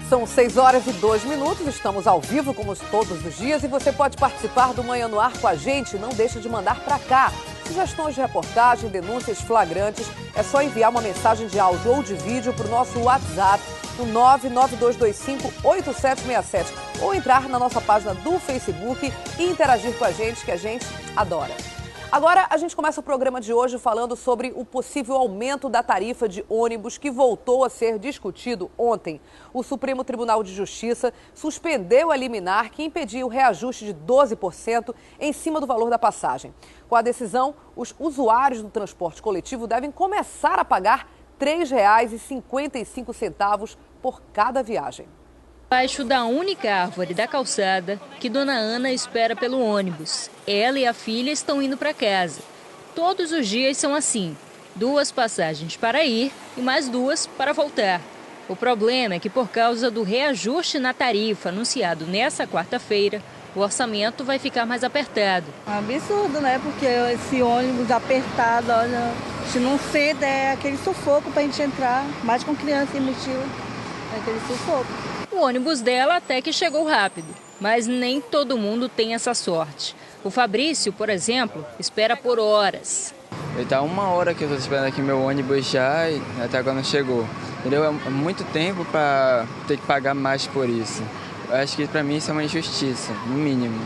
São 6h02, estamos ao vivo como todos os dias e você pode participar do Manhã no Ar com a gente. Não deixa de mandar para cá sugestões de reportagem, denúncias flagrantes. É só enviar uma mensagem de áudio ou de vídeo para o nosso WhatsApp no 992258767 ou entrar na nossa página do Facebook e interagir com a gente, que a gente adora. Agora, a gente começa o programa de hoje falando sobre o possível aumento da tarifa de ônibus que voltou a ser discutido ontem. O Supremo Tribunal de Justiça suspendeu a liminar que impedia o reajuste de 12% em cima do valor da passagem. Com a decisão, os usuários do transporte coletivo devem começar a pagar R$ 3,55 por cada viagem. Debaixo da única árvore da calçada que Dona Ana espera pelo ônibus. Ela e a filha estão indo para casa. Todos os dias são assim, 2 passagens para ir e mais 2 para voltar. O problema é que por causa do reajuste na tarifa anunciado nessa quarta-feira, o orçamento vai ficar mais apertado. É um absurdo, né? Porque esse ônibus apertado, olha, se não senta é aquele sufoco para a gente entrar, mais com criança e mochila, é aquele sufoco. O ônibus dela até que chegou rápido, mas nem todo mundo tem essa sorte. O Fabrício, por exemplo, espera por horas. Está 1 hora que eu estou esperando aqui meu ônibus já e até agora não chegou. Entendeu? É muito tempo para ter que pagar mais por isso. Eu acho que para mim isso é uma injustiça, no mínimo.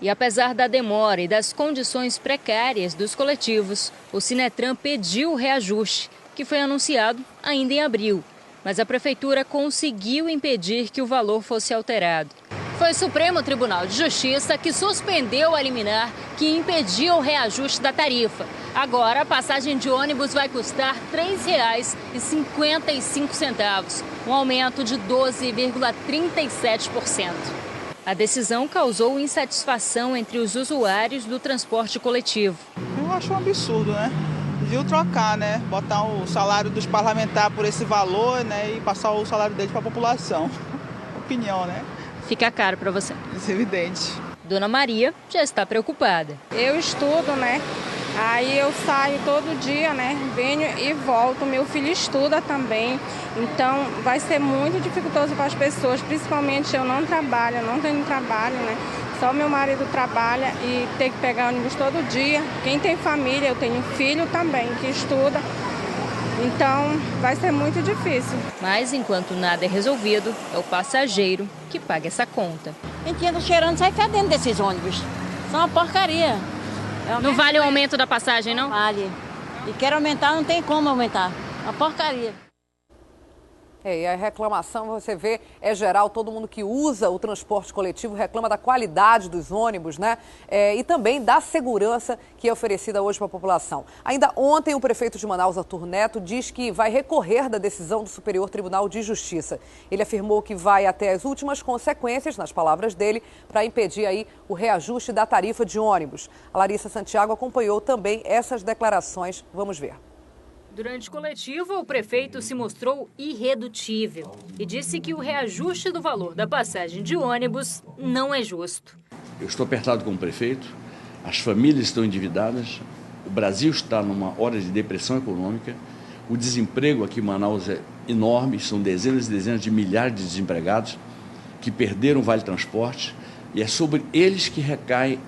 E apesar da demora e das condições precárias dos coletivos, o Sinetran pediu o reajuste, que foi anunciado ainda em abril. Mas a prefeitura conseguiu impedir que o valor fosse alterado. Foi o Supremo Tribunal de Justiça que suspendeu a liminar que impediu o reajuste da tarifa. Agora, a passagem de ônibus vai custar R$ 3,55, um aumento de 12,37%. A decisão causou insatisfação entre os usuários do transporte coletivo. Eu acho um absurdo, né? Deviam trocar, né? Botar o salário dos parlamentares por esse valor, né? E passar o salário deles para a população. Opinião, né? Fica caro para você. Isso é evidente. Dona Maria já está preocupada. Eu estudo, né? Aí eu saio todo dia, né? Venho e volto. Meu filho estuda também. Então vai ser muito dificultoso para as pessoas, principalmente eu não trabalho, não tenho trabalho, né? Só meu marido trabalha e tem que pegar ônibus todo dia. Quem tem família, eu tenho filho também que estuda. Então vai ser muito difícil. Mas enquanto nada é resolvido, é o passageiro que paga essa conta. A gente entra cheirando e sai fedendo desses ônibus. São uma porcaria. Não vale o aumento da passagem, não? Vale. E quer aumentar, não tem como aumentar. Uma porcaria. E a reclamação, você vê, é geral, todo mundo que usa o transporte coletivo reclama da qualidade dos ônibus, né? E também da segurança que é oferecida hoje para a população. Ainda ontem, o prefeito de Manaus, Arthur Neto, diz que vai recorrer da decisão do Superior Tribunal de Justiça. Ele afirmou que vai até as últimas consequências, nas palavras dele, para impedir aí o reajuste da tarifa de ônibus. A Larissa Santiago acompanhou também essas declarações. Vamos ver. Durante coletiva, o prefeito se mostrou irredutível e disse que o reajuste do valor da passagem de ônibus não é justo. Eu estou apertado como prefeito, as famílias estão endividadas, o Brasil está numa hora de depressão econômica, o desemprego aqui em Manaus é enorme, são dezenas e dezenas de milhares de desempregados que perderam o Vale Transporte e é sobre eles que recai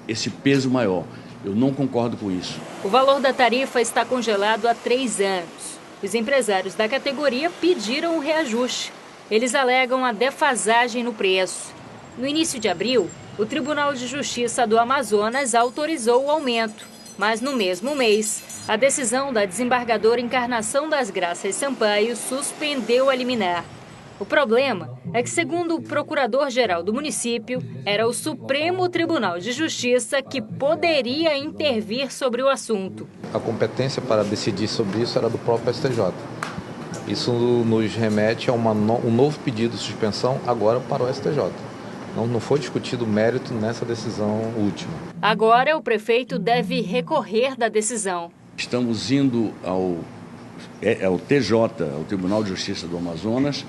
esse peso maior. Eu não concordo com isso. O valor da tarifa está congelado há 3 anos. Os empresários da categoria pediram o reajuste. Eles alegam a defasagem no preço. No início de abril, o Tribunal de Justiça do Amazonas autorizou o aumento. Mas no mesmo mês, a decisão da desembargadora Encarnação das Graças Sampaio suspendeu a liminar. O problema é que, segundo o procurador-geral do município, era o Supremo Tribunal de Justiça que poderia intervir sobre o assunto. A competência para decidir sobre isso era do próprio STJ. Isso nos remete a um novo pedido de suspensão agora para o STJ. Não foi discutido o mérito nessa decisão última. Agora, o prefeito deve recorrer da decisão. Estamos indo ao TJ, ao Tribunal de Justiça do Amazonas,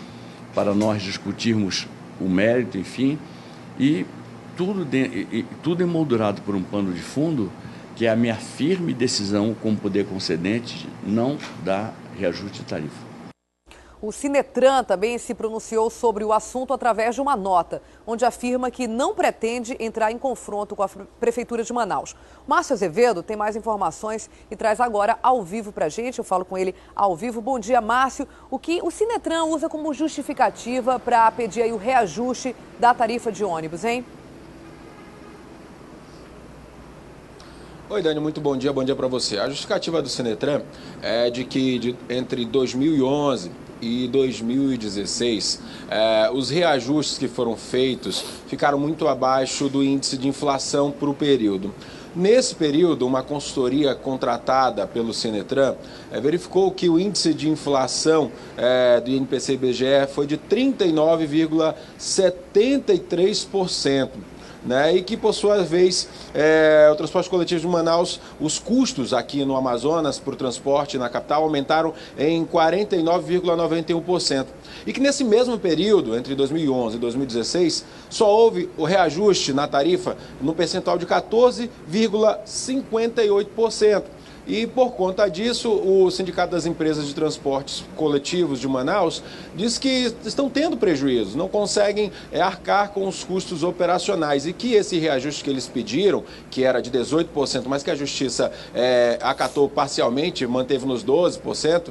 para nós discutirmos o mérito, enfim, e tudo emoldurado por um pano de fundo, que é a minha firme decisão como poder concedente não dar reajuste de tarifa. O Sinetran também se pronunciou sobre o assunto através de uma nota, onde afirma que não pretende entrar em confronto com a Prefeitura de Manaus. Márcio Azevedo tem mais informações e traz agora ao vivo para a gente. Eu falo com ele ao vivo. Bom dia, Márcio. O que o Sinetran usa como justificativa para pedir aí o reajuste da tarifa de ônibus, hein? Oi, Dani, muito bom dia para você. A justificativa do Sinetran é de que entre 2011 e 2016, os reajustes que foram feitos ficaram muito abaixo do índice de inflação para o período. Nesse período, uma consultoria contratada pelo Sinetran verificou que o índice de inflação do INPC e IBGE foi de 39,73%. E que, por sua vez, o transporte coletivo de Manaus, os custos aqui no Amazonas para o transporte na capital aumentaram em 49,91%. E que nesse mesmo período, entre 2011 e 2016, só houve o reajuste na tarifa no percentual de 14,58%. E, por conta disso, o Sindicato das Empresas de Transportes Coletivos de Manaus diz que estão tendo prejuízos, não conseguem arcar com os custos operacionais e que esse reajuste que eles pediram, que era de 18%, mas que a Justiça acatou parcialmente, manteve nos 12%,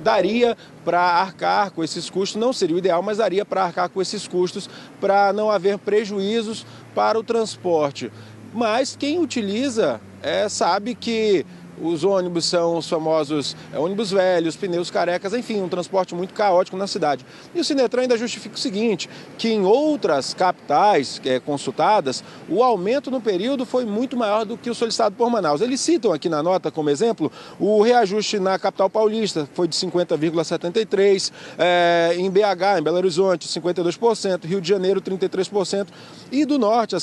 daria para arcar com esses custos, não seria o ideal, mas daria para arcar com esses custos para não haver prejuízos para o transporte. Mas quem utiliza sabe que os ônibus são os famosos ônibus velhos, pneus carecas, enfim, um transporte muito caótico na cidade. E o Sinetran ainda justifica o seguinte, que em outras capitais consultadas, o aumento no período foi muito maior do que o solicitado por Manaus. Eles citam aqui na nota, como exemplo, o reajuste na capital paulista foi de 50,73%, em BH, em Belo Horizonte, 52%, Rio de Janeiro, 33%, e do norte,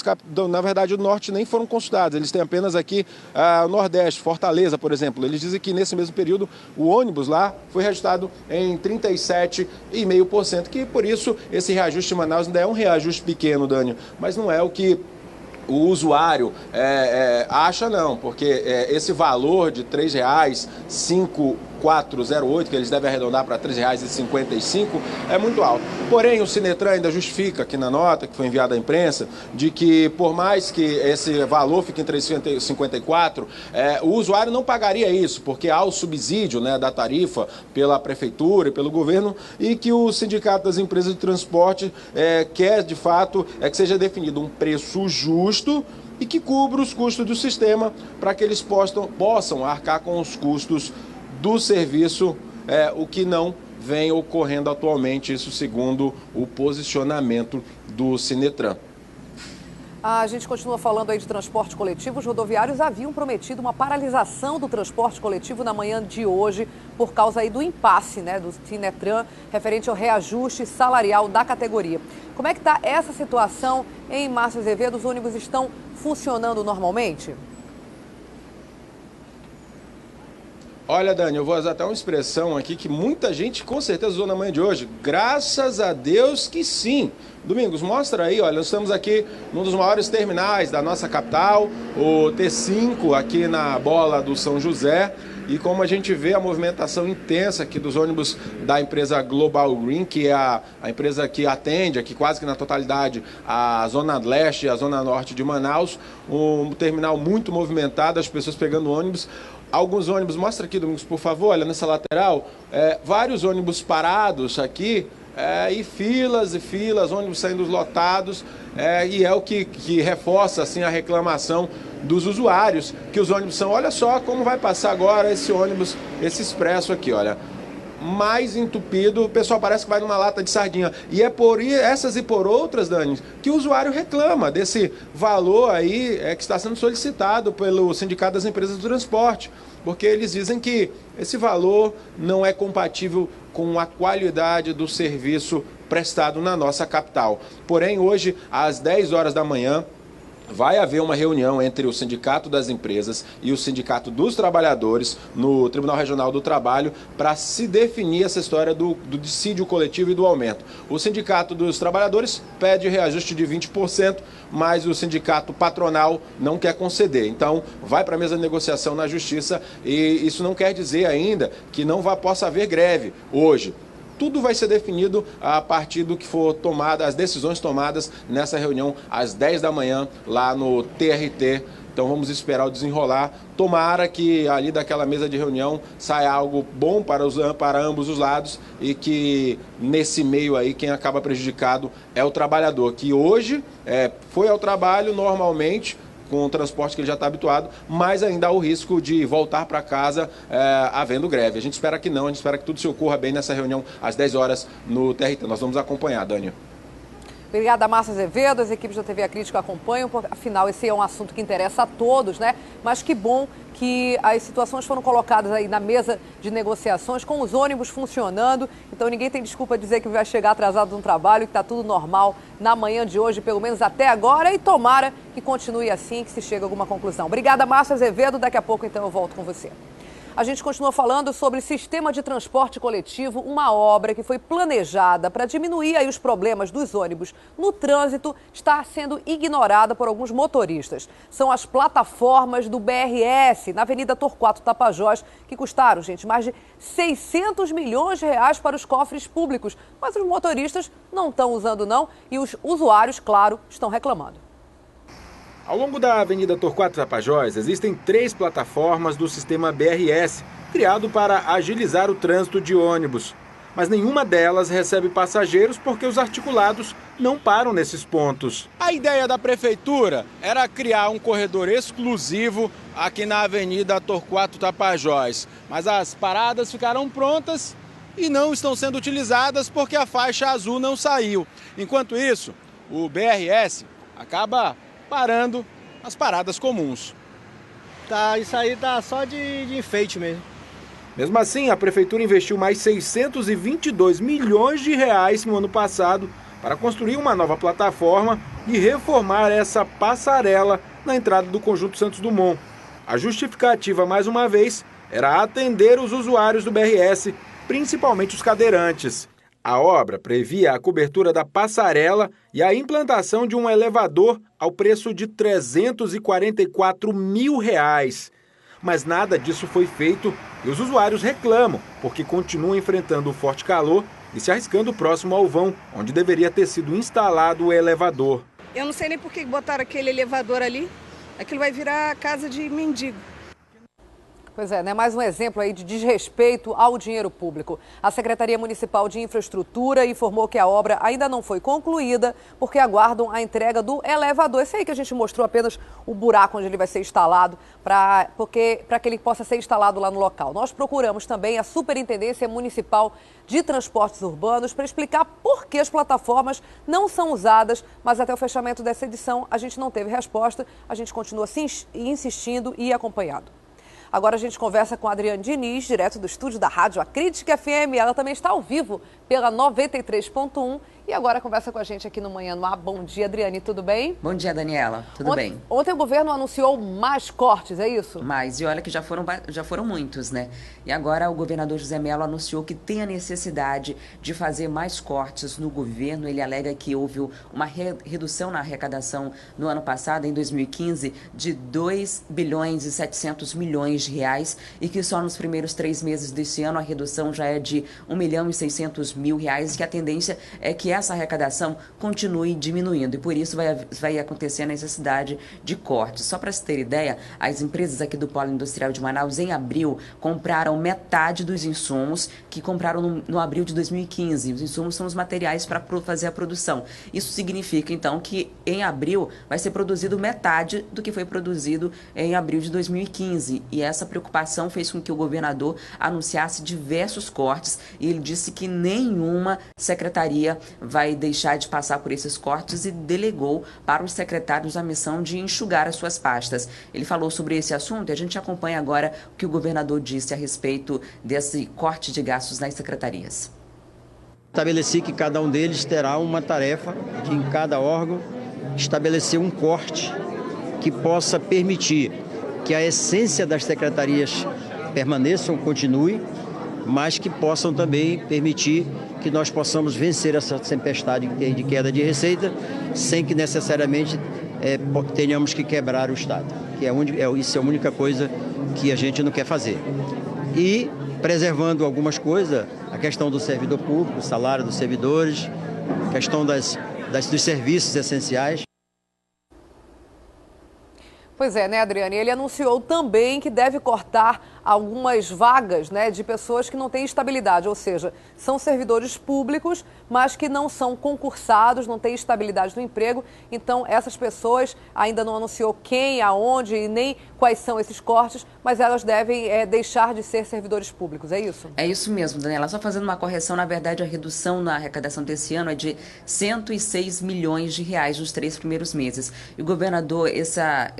na verdade, o norte nem foram consultados, eles têm apenas aqui o Nordeste, Fortaleza, por exemplo. Eles dizem que nesse mesmo período o ônibus lá foi reajustado em 37,5%, que por isso esse reajuste em Manaus ainda é um reajuste pequeno, Dani, mas não é o que o usuário acha não, porque esse valor de R$ 3,5408, que eles devem arredondar para R$ 3,55, é muito alto. Porém, o Sinetran ainda justifica aqui na nota, que foi enviada à imprensa, de que por mais que esse valor fique em R$ 3,54, o usuário não pagaria isso, porque há o subsídio da tarifa pela prefeitura e pelo governo, e que o Sindicato das Empresas de Transporte quer, de fato, que seja definido um preço justo e que cubra os custos do sistema para que eles possam arcar com os custos do serviço, o que não vem ocorrendo atualmente, isso segundo o posicionamento do Sinetran. A gente continua falando aí de transporte coletivo. Os rodoviários haviam prometido uma paralisação do transporte coletivo na manhã de hoje por causa aí do impasse do Sinetran referente ao reajuste salarial da categoria. Como é que está essa situação em Márcio Azevedo? Os ônibus estão funcionando normalmente? Olha, Dani, eu vou usar até uma expressão aqui que muita gente com certeza usou na manhã de hoje. Graças a Deus que sim. Domingos, mostra aí, olha, nós estamos aqui num dos maiores terminais da nossa capital, o T5, aqui na Bola do São José. E como a gente vê a movimentação intensa aqui dos ônibus da empresa Global Green, que é a empresa que atende aqui quase que na totalidade a Zona Leste e a Zona Norte de Manaus, um terminal muito movimentado, as pessoas pegando ônibus. Alguns ônibus, mostra aqui, Domingos, por favor, olha nessa lateral, vários ônibus parados aqui, e filas, ônibus saindo lotados, e é o que reforça assim, a reclamação dos usuários, que os ônibus são, olha só como vai passar agora esse ônibus, esse expresso aqui, olha, mais entupido, o pessoal parece que vai numa lata de sardinha. E é por essas e por outras, Dani, que o usuário reclama desse valor aí que está sendo solicitado pelo Sindicato das Empresas do Transporte, porque eles dizem que esse valor não é compatível com a qualidade do serviço prestado na nossa capital. Porém, hoje, às 10 horas da manhã, vai haver uma reunião entre o Sindicato das Empresas e o Sindicato dos Trabalhadores no Tribunal Regional do Trabalho para se definir essa história do dissídio coletivo e do aumento. O Sindicato dos Trabalhadores pede reajuste de 20%, mas o sindicato patronal não quer conceder. Então, vai para a mesa de negociação na Justiça e isso não quer dizer ainda que não possa haver greve hoje. Tudo vai ser definido a partir do que for tomado, as decisões tomadas nessa reunião às 10 da manhã lá no TRT. Então vamos esperar o desenrolar. Tomara que ali daquela mesa de reunião saia algo bom para ambos os lados e que nesse meio aí quem acaba prejudicado é o trabalhador, que hoje foi ao trabalho normalmente, com o transporte que ele já está habituado, mas ainda há o risco de voltar para casa havendo greve. A gente espera que não, a gente espera que tudo se ocorra bem nessa reunião às 10 horas no TRT. Nós vamos acompanhar, Dani. Obrigada, Márcia Azevedo. As equipes da TV A Crítica acompanham, porque, afinal, esse é um assunto que interessa a todos, né? Mas que bom que as situações foram colocadas aí na mesa de negociações, com os ônibus funcionando. Então, ninguém tem desculpa de dizer que vai chegar atrasado no trabalho, que está tudo normal na manhã de hoje, pelo menos até agora. E tomara que continue assim, que se chegue a alguma conclusão. Obrigada, Márcia Azevedo. Daqui a pouco, então, eu volto com você. A gente continua falando sobre sistema de transporte coletivo, uma obra que foi planejada para diminuir aí os problemas dos ônibus no trânsito, está sendo ignorada por alguns motoristas. São as plataformas do BRS, na Avenida Torquato Tapajós, que custaram, gente, mais de 600 milhões de reais para os cofres públicos. Mas os motoristas não estão usando não e os usuários, claro, estão reclamando. Ao longo da Avenida Torquato Tapajós, existem 3 plataformas do sistema BRS, criado para agilizar o trânsito de ônibus. Mas nenhuma delas recebe passageiros porque os articulados não param nesses pontos. A ideia da prefeitura era criar um corredor exclusivo aqui na Avenida Torquato Tapajós. Mas as paradas ficaram prontas e não estão sendo utilizadas porque a faixa azul não saiu. Enquanto isso, o BRS acaba parando as paradas comuns. Isso aí tá só de enfeite mesmo. Mesmo assim, a prefeitura investiu mais 622 milhões de reais no ano passado para construir uma nova plataforma e reformar essa passarela na entrada do Conjunto Santos Dumont. A justificativa, mais uma vez, era atender os usuários do BRS, principalmente os cadeirantes. A obra previa a cobertura da passarela e a implantação de um elevador ao preço de R$ 344 mil. Mas nada disso foi feito e os usuários reclamam, porque continuam enfrentando o forte calor e se arriscando próximo ao vão, onde deveria ter sido instalado o elevador. Eu não sei nem por que botaram aquele elevador ali. Aquilo vai virar casa de mendigo. Pois é, né? Mais um exemplo aí de desrespeito ao dinheiro público. A Secretaria Municipal de Infraestrutura informou que a obra ainda não foi concluída porque aguardam a entrega do elevador. Esse aí que a gente mostrou apenas o buraco onde ele vai ser instalado para que ele possa ser instalado lá no local. Nós procuramos também a Superintendência Municipal de Transportes Urbanos para explicar por que as plataformas não são usadas, mas até o fechamento dessa edição a gente não teve resposta. A gente continua insistindo e acompanhando. Agora a gente conversa com a Adriane Diniz, direto do estúdio da Rádio A Crítica FM. Ela também está ao vivo pela 93.1 e agora conversa com a gente aqui no Manhã no Ar. Bom dia, Adriane, tudo bem? Bom dia, Daniela. Tudo bem? Ontem o governo anunciou mais cortes, é isso? Mais, e olha que já foram muitos, né? E agora o governador José Mello anunciou que tem a necessidade de fazer mais cortes no governo. Ele alega que houve uma redução na arrecadação no ano passado, em 2015, de 2 bilhões e 700 milhões de reais e que só nos primeiros 3 meses desse ano a redução já é de 1 milhão e 600 mil reais, e que a tendência é que essa arrecadação continue diminuindo e por isso vai acontecer a necessidade de cortes. Só para se ter ideia, as empresas aqui do Polo Industrial de Manaus, em abril, compraram metade dos insumos que compraram no abril de 2015. Os insumos são os materiais para fazer a produção. Isso significa, então, que em abril vai ser produzido metade do que foi produzido em abril de 2015. E essa preocupação fez com que o governador anunciasse diversos cortes e ele disse que nenhuma secretaria vai deixar de passar por esses cortes e delegou para os secretários a missão de enxugar as suas pastas. Ele falou sobre esse assunto e a gente acompanha agora o que o governador disse a respeito desse corte de gastos nas secretarias. Estabeleci que cada um deles terá uma tarefa, que em cada órgão estabeleceu um corte que possa permitir que a essência das secretarias permaneçam, continue, mas que possam também permitir que nós possamos vencer essa tempestade de queda de receita sem que necessariamente tenhamos que quebrar o Estado. Isso é a única coisa que a gente não quer fazer. E preservando algumas coisas, a questão do servidor público, o salário dos servidores, a questão dos serviços essenciais. Pois é, né, Adriane? Ele anunciou também que deve cortar algumas vagas, né, de pessoas que não têm estabilidade, ou seja, são servidores públicos, mas que não são concursados, não têm estabilidade no emprego. Então, essas pessoas ainda não anunciou quem, aonde e nem quais são esses cortes, mas elas devem deixar de ser servidores públicos, é isso? É isso mesmo, Daniela. Só fazendo uma correção, na verdade, a redução na arrecadação desse ano é de 106 milhões de reais nos 3 primeiros meses. E o governador, essa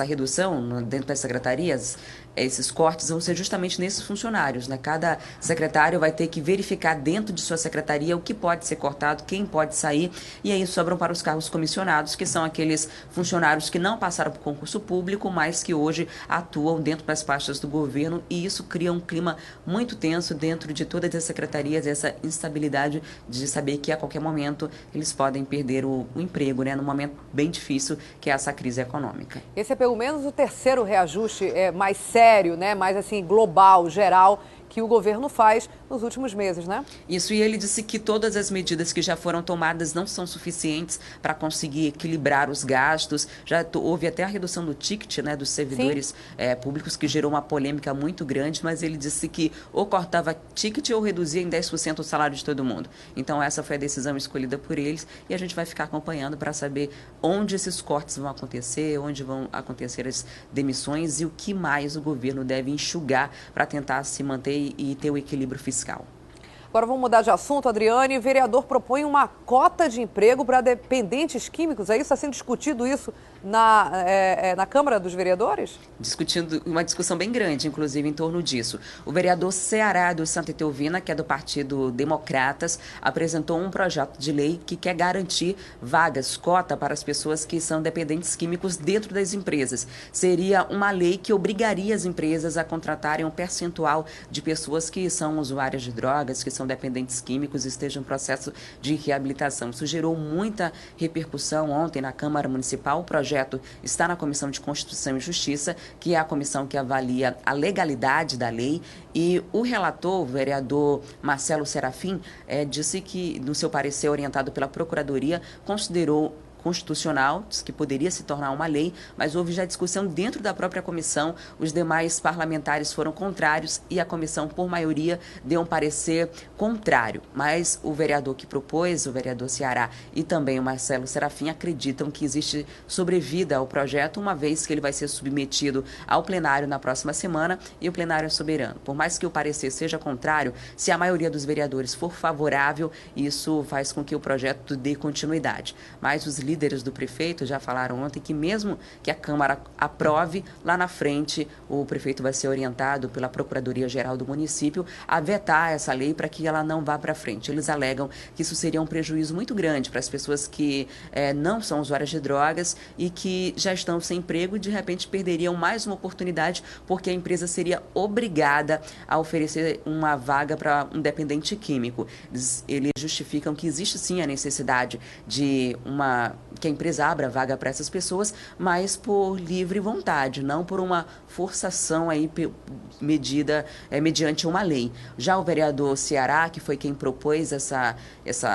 redução dentro das secretarias, esses cortes vão ser justamente nesses funcionários, né? Cada secretário vai ter que verificar dentro de sua secretaria o que pode ser cortado, quem pode sair, e aí sobram para os cargos comissionados, que são aqueles funcionários que não passaram por concurso público, mas que hoje atuam dentro das pastas do governo, e isso cria um clima muito tenso dentro de todas as secretarias, essa instabilidade de saber que a qualquer momento eles podem perder o emprego, né? Num momento bem difícil que é essa crise econômica. Esse é pelo menos o terceiro reajuste mais sério, né, mais assim, global, geral, que o governo faz nos últimos meses, né? Isso, e ele disse que todas as medidas que já foram tomadas não são suficientes para conseguir equilibrar os gastos. Já houve até a redução do ticket, né, dos servidores públicos, que gerou uma polêmica muito grande, mas ele disse que ou cortava ticket ou reduzia em 10% o salário de todo mundo. Então essa foi a decisão escolhida por eles e a gente vai ficar acompanhando para saber onde esses cortes vão acontecer, onde vão acontecer as demissões e o que mais o governo deve enxugar para tentar se manter e ter o equilíbrio fiscal. Agora vamos mudar de assunto, Adriane. O vereador propõe uma cota de emprego para dependentes químicos. É isso? Está sendo discutido isso na Câmara dos Vereadores? Discutindo uma discussão bem grande, inclusive, em torno disso. O vereador Ceará do Santa Etelvina, que é do Partido Democratas, apresentou um projeto de lei que quer garantir vagas, cota para as pessoas que são dependentes químicos dentro das empresas. Seria uma lei que obrigaria as empresas a contratarem um percentual de pessoas que são usuárias de drogas, que são dependentes químicos e estejam em processo de reabilitação. Isso gerou muita repercussão ontem na Câmara Municipal. O projeto está na Comissão de Constituição e Justiça, que é a comissão que avalia a legalidade da lei, e o relator, o vereador Marcelo Serafim, disse que, no seu parecer orientado pela Procuradoria, considerou constitucional, disse que poderia se tornar uma lei, mas houve já discussão dentro da própria comissão, os demais parlamentares foram contrários e a comissão, por maioria, deu um parecer contrário. Mas o vereador que propôs, o vereador Ceará e também o Marcelo Serafim, acreditam que existe sobrevida ao projeto, uma vez que ele vai ser submetido ao plenário na próxima semana e o plenário é soberano. Por mais que o parecer seja contrário, se a maioria dos vereadores for favorável, isso faz com que o projeto dê continuidade. Mas os líderes do prefeito já falaram ontem que mesmo que a Câmara aprove, lá na frente o prefeito vai ser orientado pela Procuradoria-Geral do município a vetar essa lei para que ela não vá para frente. Eles alegam que isso seria um prejuízo muito grande para as pessoas que não são usuárias de drogas e que já estão sem emprego e de repente perderiam mais uma oportunidade porque a empresa seria obrigada a oferecer uma vaga para um dependente químico. Eles justificam que existe sim a necessidade de que a empresa abra vaga para essas pessoas, mas por livre vontade, não por uma forçação aí mediante uma lei. Já o vereador Ceará, que foi quem propôs essa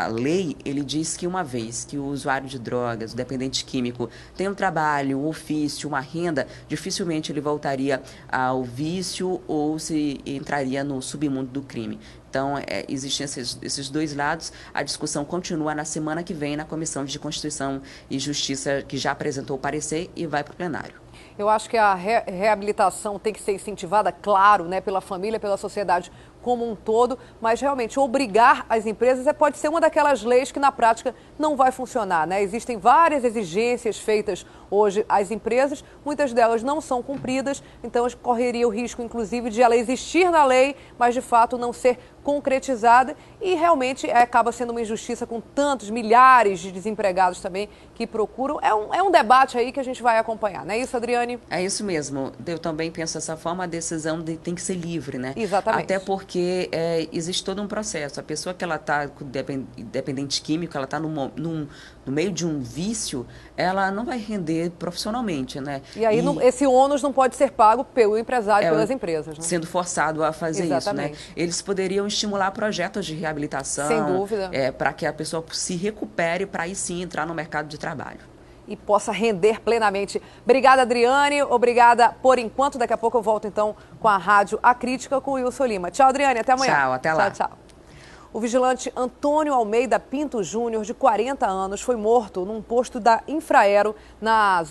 lei, ele diz que uma vez que o usuário de drogas, o dependente químico, tem um trabalho, um ofício, uma renda, dificilmente ele voltaria ao vício ou se entraria no submundo do crime. Então, existem esses dois lados. A discussão continua na semana que vem na Comissão de Constituição e Justiça, que já apresentou o parecer e vai para o plenário. Eu acho que a reabilitação tem que ser incentivada, claro, né, pela família, pela sociedade como um todo, mas realmente obrigar as empresas pode ser uma daquelas leis que na prática não vai funcionar, né? Existem várias exigências feitas hoje às empresas, muitas delas não são cumpridas, então correria o risco, inclusive, de ela existir na lei, mas de fato não ser concretizada e realmente acaba sendo uma injustiça com tantos milhares de desempregados também que procuram. É um debate aí que a gente vai acompanhar, não é isso, Adriane? É isso mesmo. Eu também penso dessa forma, a decisão tem que ser livre, né? Exatamente. Até porque existe todo um processo. A pessoa que ela está dependente químico, ela está no meio de um vício, ela não vai render profissionalmente, né? E aí esse ônus não pode ser pago pelo empresário, pelas empresas, né? Sendo forçado a fazer Exatamente. isso, né? Eles poderiam estimular projetos de reabilitação. Sem dúvida. Para que a pessoa se recupere para aí sim entrar no mercado de trabalho. E possa render plenamente. Obrigada, Adriane. Obrigada por enquanto. Daqui a pouco eu volto então com a Rádio A Crítica com o Wilson Lima. Tchau, Adriane. Até amanhã. Tchau, até lá. Tchau, tchau. O vigilante Antônio Almeida Pinto Júnior, de 40 anos, foi morto num posto da Infraero na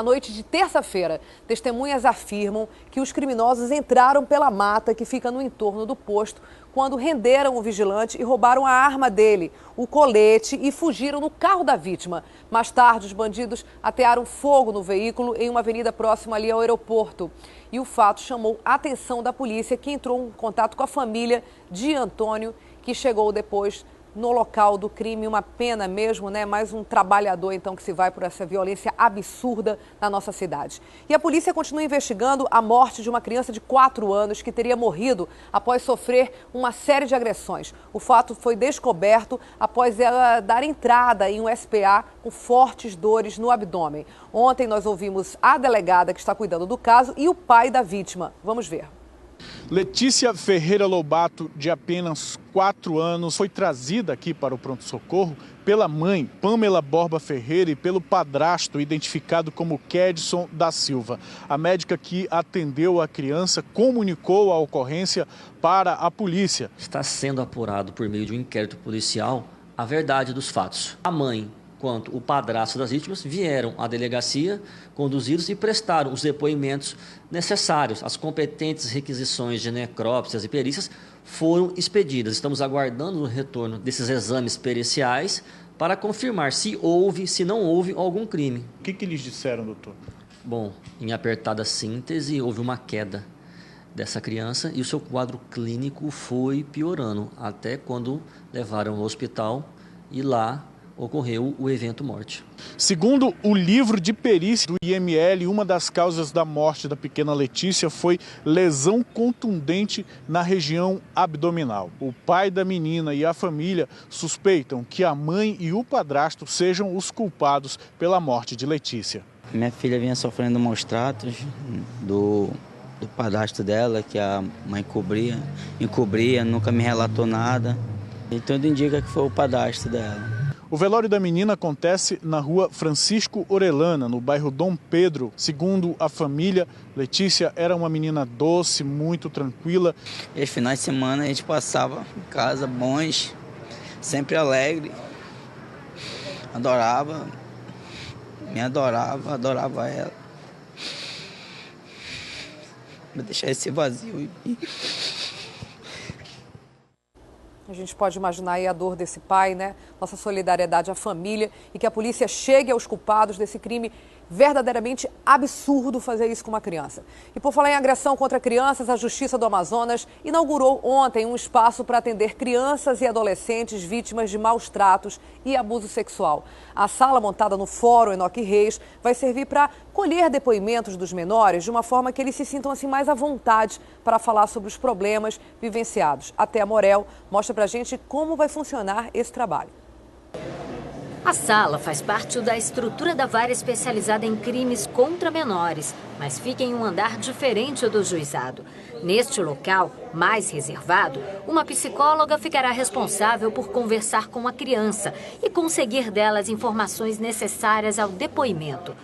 noite de terça-feira. Testemunhas afirmam que os criminosos entraram pela mata que fica no entorno do posto quando renderam o vigilante e roubaram a arma dele, o colete, e fugiram no carro da vítima. Mais tarde, os bandidos atearam fogo no veículo em uma avenida próxima ali ao aeroporto. E o fato chamou a atenção da polícia, que entrou em contato com a família de Antônio, que chegou depois no local do crime. Uma pena mesmo, né? Mais um trabalhador, então, que se vai por essa violência absurda na nossa cidade. E a polícia continua investigando a morte de uma criança de 4 anos que teria morrido após sofrer uma série de agressões. O fato foi descoberto após ela dar entrada em um SPA com fortes dores no abdômen. Ontem nós ouvimos a delegada que está cuidando do caso e o pai da vítima. Vamos ver. Letícia Ferreira Lobato, de apenas 4 anos, foi trazida aqui para o pronto-socorro pela mãe, Pamela Borba Ferreira, e pelo padrasto, identificado como Kedson da Silva. A médica que atendeu a criança comunicou a ocorrência para a polícia. Está sendo apurado por meio de um inquérito policial a verdade dos fatos. A mãe quanto o padrasto das vítimas vieram à delegacia, conduzidos e prestaram os depoimentos necessários. As competentes requisições de necrópsias e perícias foram expedidas. Estamos aguardando o retorno desses exames periciais para confirmar se houve, se não houve algum crime. O que eles disseram, doutor? Bom, em apertada síntese, houve uma queda dessa criança e o seu quadro clínico foi piorando, até quando levaram ao hospital e lá ocorreu o evento morte. Segundo o livro de perícia do IML, uma das causas da morte da pequena Letícia foi lesão contundente na região abdominal. O pai da menina e a família suspeitam que a mãe e o padrasto sejam os culpados pela morte de Letícia. Minha filha vinha sofrendo maus tratos do padrasto dela, que a mãe encobria, nunca me relatou nada. E tudo indica que foi o padrasto dela. O velório da menina acontece na rua Francisco Orellana, no bairro Dom Pedro. Segundo a família, Letícia era uma menina doce, muito tranquila. E os finais de semana a gente passava em casa bons, sempre alegre. Me adorava ela. Vou deixar esse vazio e... A gente pode imaginar aí a dor desse pai, né? Nossa solidariedade à família e que a polícia chegue aos culpados desse crime verdadeiramente absurdo fazer isso com uma criança. E por falar em agressão contra crianças, a Justiça do Amazonas inaugurou ontem um espaço para atender crianças e adolescentes vítimas de maus tratos e abuso sexual. A sala, montada no Fórum Enoque Reis, vai servir para colher depoimentos dos menores de uma forma que eles se sintam assim mais à vontade para falar sobre os problemas vivenciados. Até a Morel mostra para a gente como vai funcionar esse trabalho. A sala faz parte da estrutura da vara especializada em crimes contra menores, mas fica em um andar diferente do juizado. Neste local, mais reservado, uma psicóloga ficará responsável por conversar com a criança e conseguir dela as informações necessárias ao depoimento.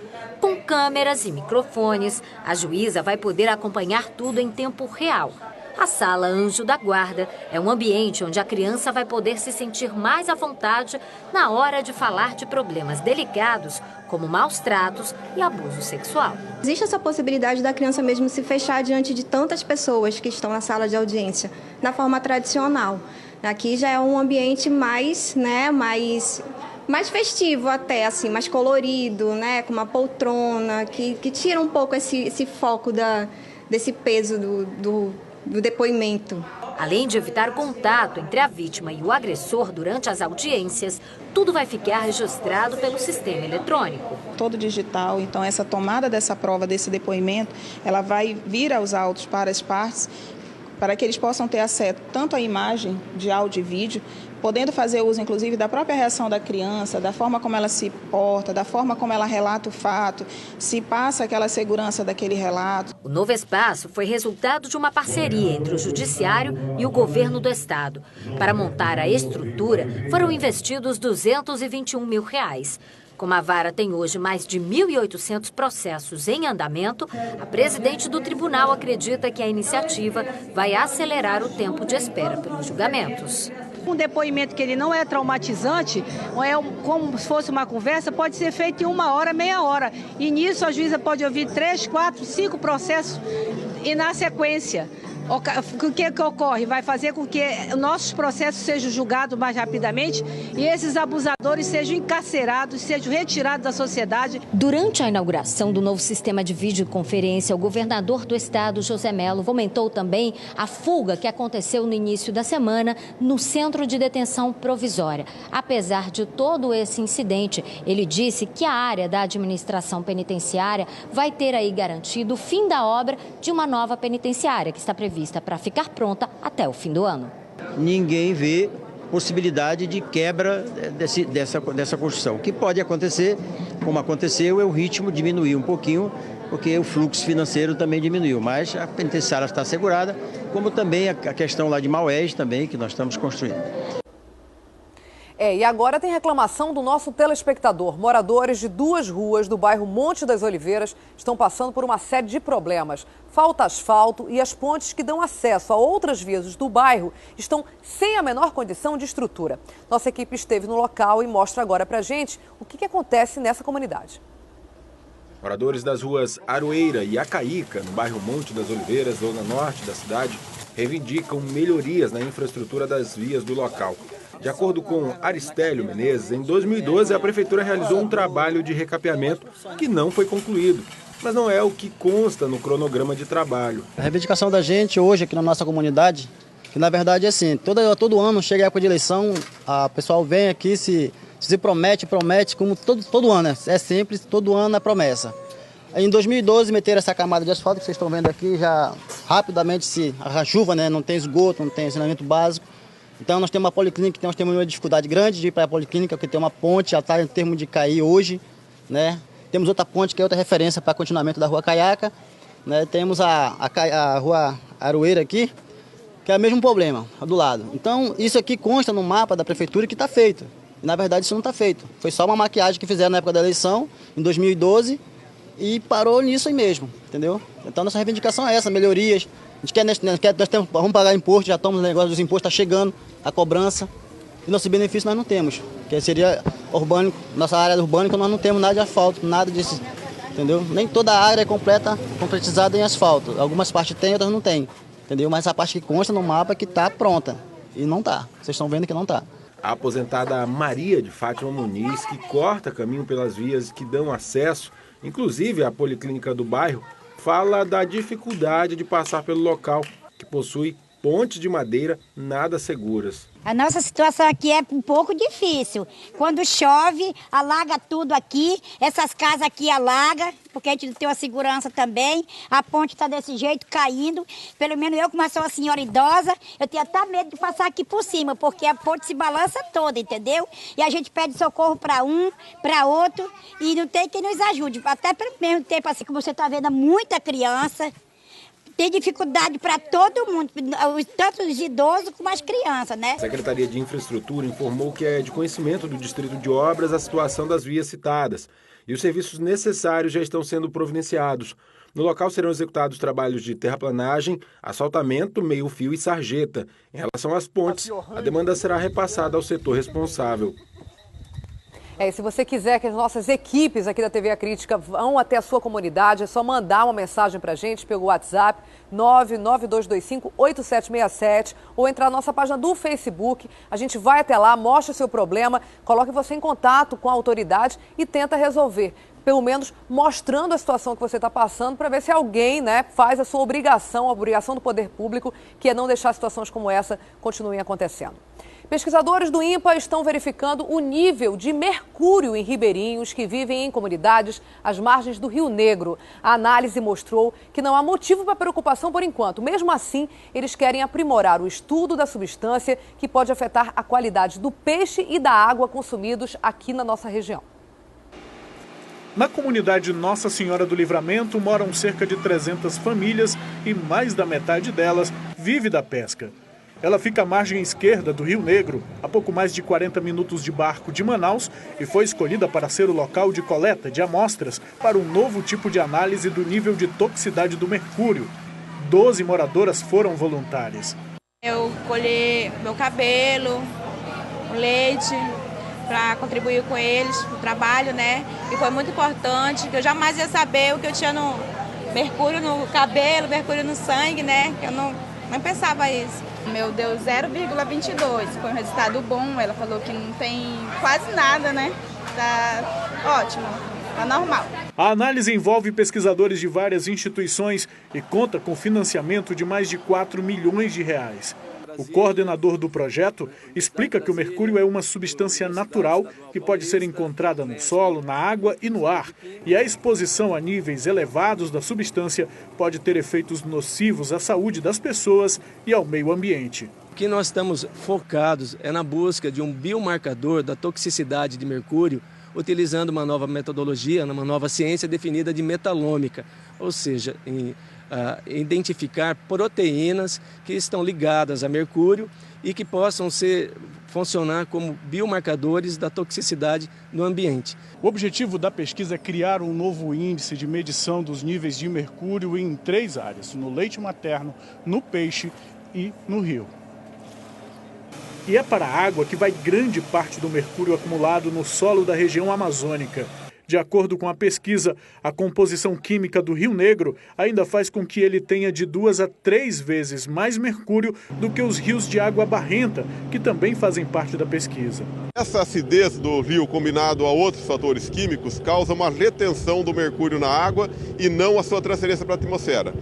Com câmeras e microfones, a juíza vai poder acompanhar tudo em tempo real. A sala Anjo da Guarda é um ambiente onde a criança vai poder se sentir mais à vontade na hora de falar de problemas delicados, como maus tratos e abuso sexual. Existe essa possibilidade da criança mesmo se fechar diante de tantas pessoas que estão na sala de audiência, na forma tradicional. Aqui já é um ambiente mais festivo até, assim, mais colorido, né? Com uma poltrona, que tira um pouco esse foco desse peso do depoimento. Além de evitar o contato entre a vítima e o agressor durante as audiências, tudo vai ficar registrado pelo sistema eletrônico. Todo digital, então essa tomada dessa prova, desse depoimento, ela vai vir aos autos para as partes, para que eles possam ter acesso tanto à imagem de áudio e vídeo, podendo fazer uso, inclusive, da própria reação da criança, da forma como ela se porta, da forma como ela relata o fato, se passa aquela segurança daquele relato. O novo espaço foi resultado de uma parceria entre o Judiciário e o Governo do Estado. Para montar a estrutura, foram investidos R$ 221 mil. Como a vara tem hoje mais de 1.800 processos em andamento, a presidente do tribunal acredita que a iniciativa vai acelerar o tempo de espera pelos julgamentos. Um depoimento que ele não é traumatizante, como se fosse uma conversa, pode ser feito em 1 hora, meia hora. E nisso a juíza pode ouvir 3, 4, 5 processos e na sequência. O que ocorre? Vai fazer com que nossos processos sejam julgados mais rapidamente e esses abusadores sejam encarcerados, sejam retirados da sociedade. Durante a inauguração do novo sistema de videoconferência, o governador do estado, José Mello, comentou também a fuga que aconteceu no início da semana no centro de detenção provisória. Apesar de todo esse incidente, ele disse que a área da administração penitenciária vai ter aí garantido o fim da obra de uma nova penitenciária que está prevista para ficar pronta até o fim do ano. Ninguém vê possibilidade de quebra dessa construção. O que pode acontecer, como aconteceu, é o ritmo diminuir um pouquinho, porque o fluxo financeiro também diminuiu. Mas a penitenciária está assegurada, como também a questão lá de Maués também, que nós estamos construindo. E agora tem reclamação do nosso telespectador. Moradores de 2 ruas do bairro Monte das Oliveiras estão passando por uma série de problemas. Falta asfalto e as pontes que dão acesso a outras vias do bairro estão sem a menor condição de estrutura. Nossa equipe esteve no local e mostra agora pra gente o que acontece nessa comunidade. Moradores das ruas Aroeira e Acaíca, no bairro Monte das Oliveiras, zona norte da cidade, reivindicam melhorias na infraestrutura das vias do local. De acordo com Aristélio Menezes, em 2012 a prefeitura realizou um trabalho de recapeamento que não foi concluído, mas não é o que consta no cronograma de trabalho. A reivindicação da gente hoje aqui na nossa comunidade, que na verdade é assim, todo ano chega a época de eleição, o pessoal vem aqui, se promete, como todo ano, né? É simples, todo ano é promessa. Em 2012 meteram essa camada de asfalto que vocês estão vendo aqui, já rapidamente a chuva, né? Não tem esgoto, não tem saneamento básico. Então nós temos uma policlínica que nós temos uma dificuldade grande de ir para a policlínica, porque tem uma ponte, já está em termo de cair hoje, né? Temos outra ponte que é outra referência para continuamento da rua Caiaca, né? Temos a rua Aroeira aqui, que é o mesmo problema, do lado. Então isso aqui consta no mapa da prefeitura que está feito. E, na verdade isso não está feito. Foi só uma maquiagem que fizeram na época da eleição, em 2012, e parou nisso aí mesmo, entendeu? Então nossa reivindicação é essa, melhorias. A gente vamos pagar imposto, já estamos no negócio dos impostos, está chegando a cobrança. E nosso benefício nós não temos, que seria urbânico, nossa área urbânica nós não temos nada de asfalto, nada disso, entendeu? Nem toda a área é completizada em asfalto. Algumas partes tem, outras não tem, entendeu? Mas a parte que consta no mapa é que está pronta, e não está. Vocês estão vendo que não está. A aposentada Maria de Fátima Muniz, que corta caminho pelas vias que dão acesso, inclusive à policlínica do bairro, fala da dificuldade de passar pelo local, que possui pontes de madeira nada seguras. A nossa situação aqui é um pouco difícil. Quando chove, alaga tudo aqui, essas casas aqui alagam, porque a gente não tem uma segurança também. A ponte está desse jeito, caindo. Pelo menos eu, como sou uma senhora idosa, eu tenho até medo de passar aqui por cima, porque a ponte se balança toda, entendeu? E a gente pede socorro para um, para outro, e não tem quem nos ajude. Até pelo mesmo tempo, assim como você está vendo, muita criança. Tem dificuldade para todo mundo, tanto os idosos como as crianças, né? A Secretaria de Infraestrutura informou que é de conhecimento do Distrito de Obras a situação das vias citadas e os serviços necessários já estão sendo providenciados. No local serão executados trabalhos de terraplanagem, asfaltamento, meio-fio e sarjeta. Em relação às pontes, a demanda será repassada ao setor responsável. E se você quiser que as nossas equipes aqui da TV A Crítica vão até a sua comunidade, é só mandar uma mensagem para a gente pelo WhatsApp 992258767 ou entrar na nossa página do Facebook. A gente vai até lá, mostra o seu problema, coloque você em contato com a autoridade e tenta resolver. Pelo menos mostrando a situação que você está passando para ver se alguém, faz a sua obrigação, a obrigação do poder público, que é não deixar situações como essa continuem acontecendo. Pesquisadores do INPA estão verificando o nível de mercúrio em ribeirinhos que vivem em comunidades às margens do Rio Negro. A análise mostrou que não há motivo para preocupação por enquanto. Mesmo assim, eles querem aprimorar o estudo da substância que pode afetar a qualidade do peixe e da água consumidos aqui na nossa região. Na comunidade Nossa Senhora do Livramento moram cerca de 300 famílias e mais da metade delas vive da pesca. Ela fica à margem esquerda do Rio Negro, a pouco mais de 40 minutos de barco de Manaus, e foi escolhida para ser o local de coleta de amostras para um novo tipo de análise do nível de toxicidade do mercúrio. 12 moradoras foram voluntárias. Eu colhi meu cabelo, o leite, para contribuir com eles, o trabalho, E foi muito importante, que eu jamais ia saber o que eu tinha no mercúrio no cabelo, mercúrio no sangue, Que eu não pensava isso. Meu deu 0,22, foi um resultado bom, ela falou que não tem quase nada, Tá ótimo, tá normal. A análise envolve pesquisadores de várias instituições e conta com financiamento de mais de 4 milhões de reais. O coordenador do projeto explica que o mercúrio é uma substância natural que pode ser encontrada no solo, na água e no ar. E a exposição a níveis elevados da substância pode ter efeitos nocivos à saúde das pessoas e ao meio ambiente. O que nós estamos focados é na busca de um biomarcador da toxicidade de mercúrio, utilizando uma nova metodologia, uma nova ciência definida de metalômica, ou seja, identificar proteínas que estão ligadas a mercúrio e que possam funcionar como biomarcadores da toxicidade no ambiente. O objetivo da pesquisa é criar um novo índice de medição dos níveis de mercúrio em 3 áreas, no leite materno, no peixe e no rio. E é para a água que vai grande parte do mercúrio acumulado no solo da região amazônica. De acordo com a pesquisa, a composição química do Rio Negro ainda faz com que ele tenha de 2 a 3 vezes mais mercúrio do que os rios de água barrenta, que também fazem parte da pesquisa. Essa acidez do rio combinado a outros fatores químicos causa uma retenção do mercúrio na água e não a sua transferência para a atmosfera.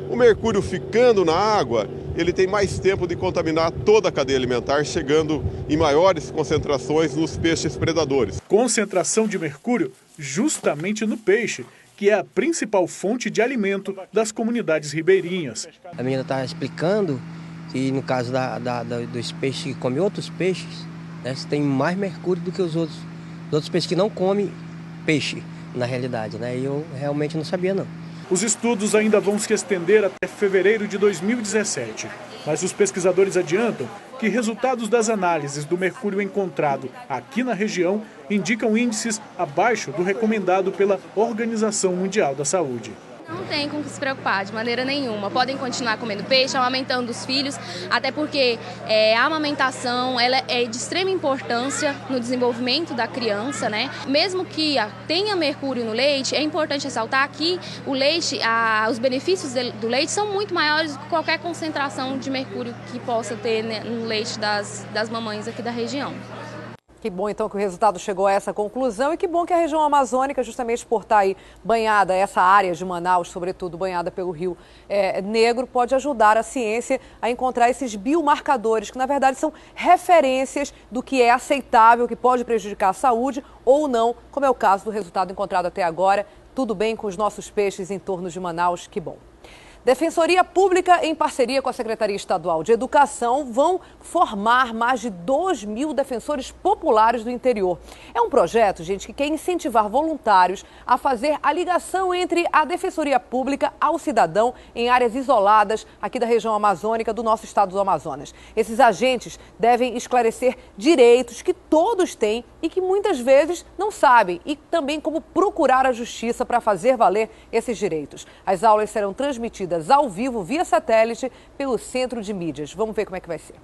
O mercúrio ficando na água, ele tem mais tempo de contaminar toda a cadeia alimentar, chegando em maiores concentrações nos peixes predadores. Concentração de mercúrio justamente no peixe, que é a principal fonte de alimento das comunidades ribeirinhas. A menina está explicando que no caso dos peixes que comem outros peixes, tem mais mercúrio do que os outros peixes que não comem peixe, na realidade. E eu realmente não sabia, não. Os estudos ainda vão se estender até fevereiro de 2017, mas os pesquisadores adiantam que resultados das análises do mercúrio encontrado aqui na região indicam índices abaixo do recomendado pela Organização Mundial da Saúde. Não tem com que se preocupar de maneira nenhuma. Podem continuar comendo peixe, amamentando os filhos, até porque a amamentação ela é de extrema importância no desenvolvimento da criança, Mesmo que tenha mercúrio no leite, é importante ressaltar que o leite, os benefícios do leite são muito maiores do que qualquer concentração de mercúrio que possa ter no leite das mamães aqui da região. Que bom, então, que o resultado chegou a essa conclusão e que bom que a região amazônica, justamente por estar aí banhada, essa área de Manaus, sobretudo banhada pelo Rio Negro, pode ajudar a ciência a encontrar esses biomarcadores, que na verdade são referências do que é aceitável, que pode prejudicar a saúde ou não, como é o caso do resultado encontrado até agora. Tudo bem com os nossos peixes em torno de Manaus, que bom. Defensoria Pública, em parceria com a Secretaria Estadual de Educação, vão formar mais de 2.000 defensores populares do interior. É um projeto, gente, que quer incentivar voluntários a fazer a ligação entre a Defensoria Pública ao cidadão em áreas isoladas aqui da região amazônica do nosso estado do Amazonas. Esses agentes devem esclarecer direitos que todos têm e que muitas vezes não sabem, e também como procurar a justiça para fazer valer esses direitos. As aulas serão transmitidas ao vivo via satélite pelo Centro de Mídias. Vamos ver como é que vai ser.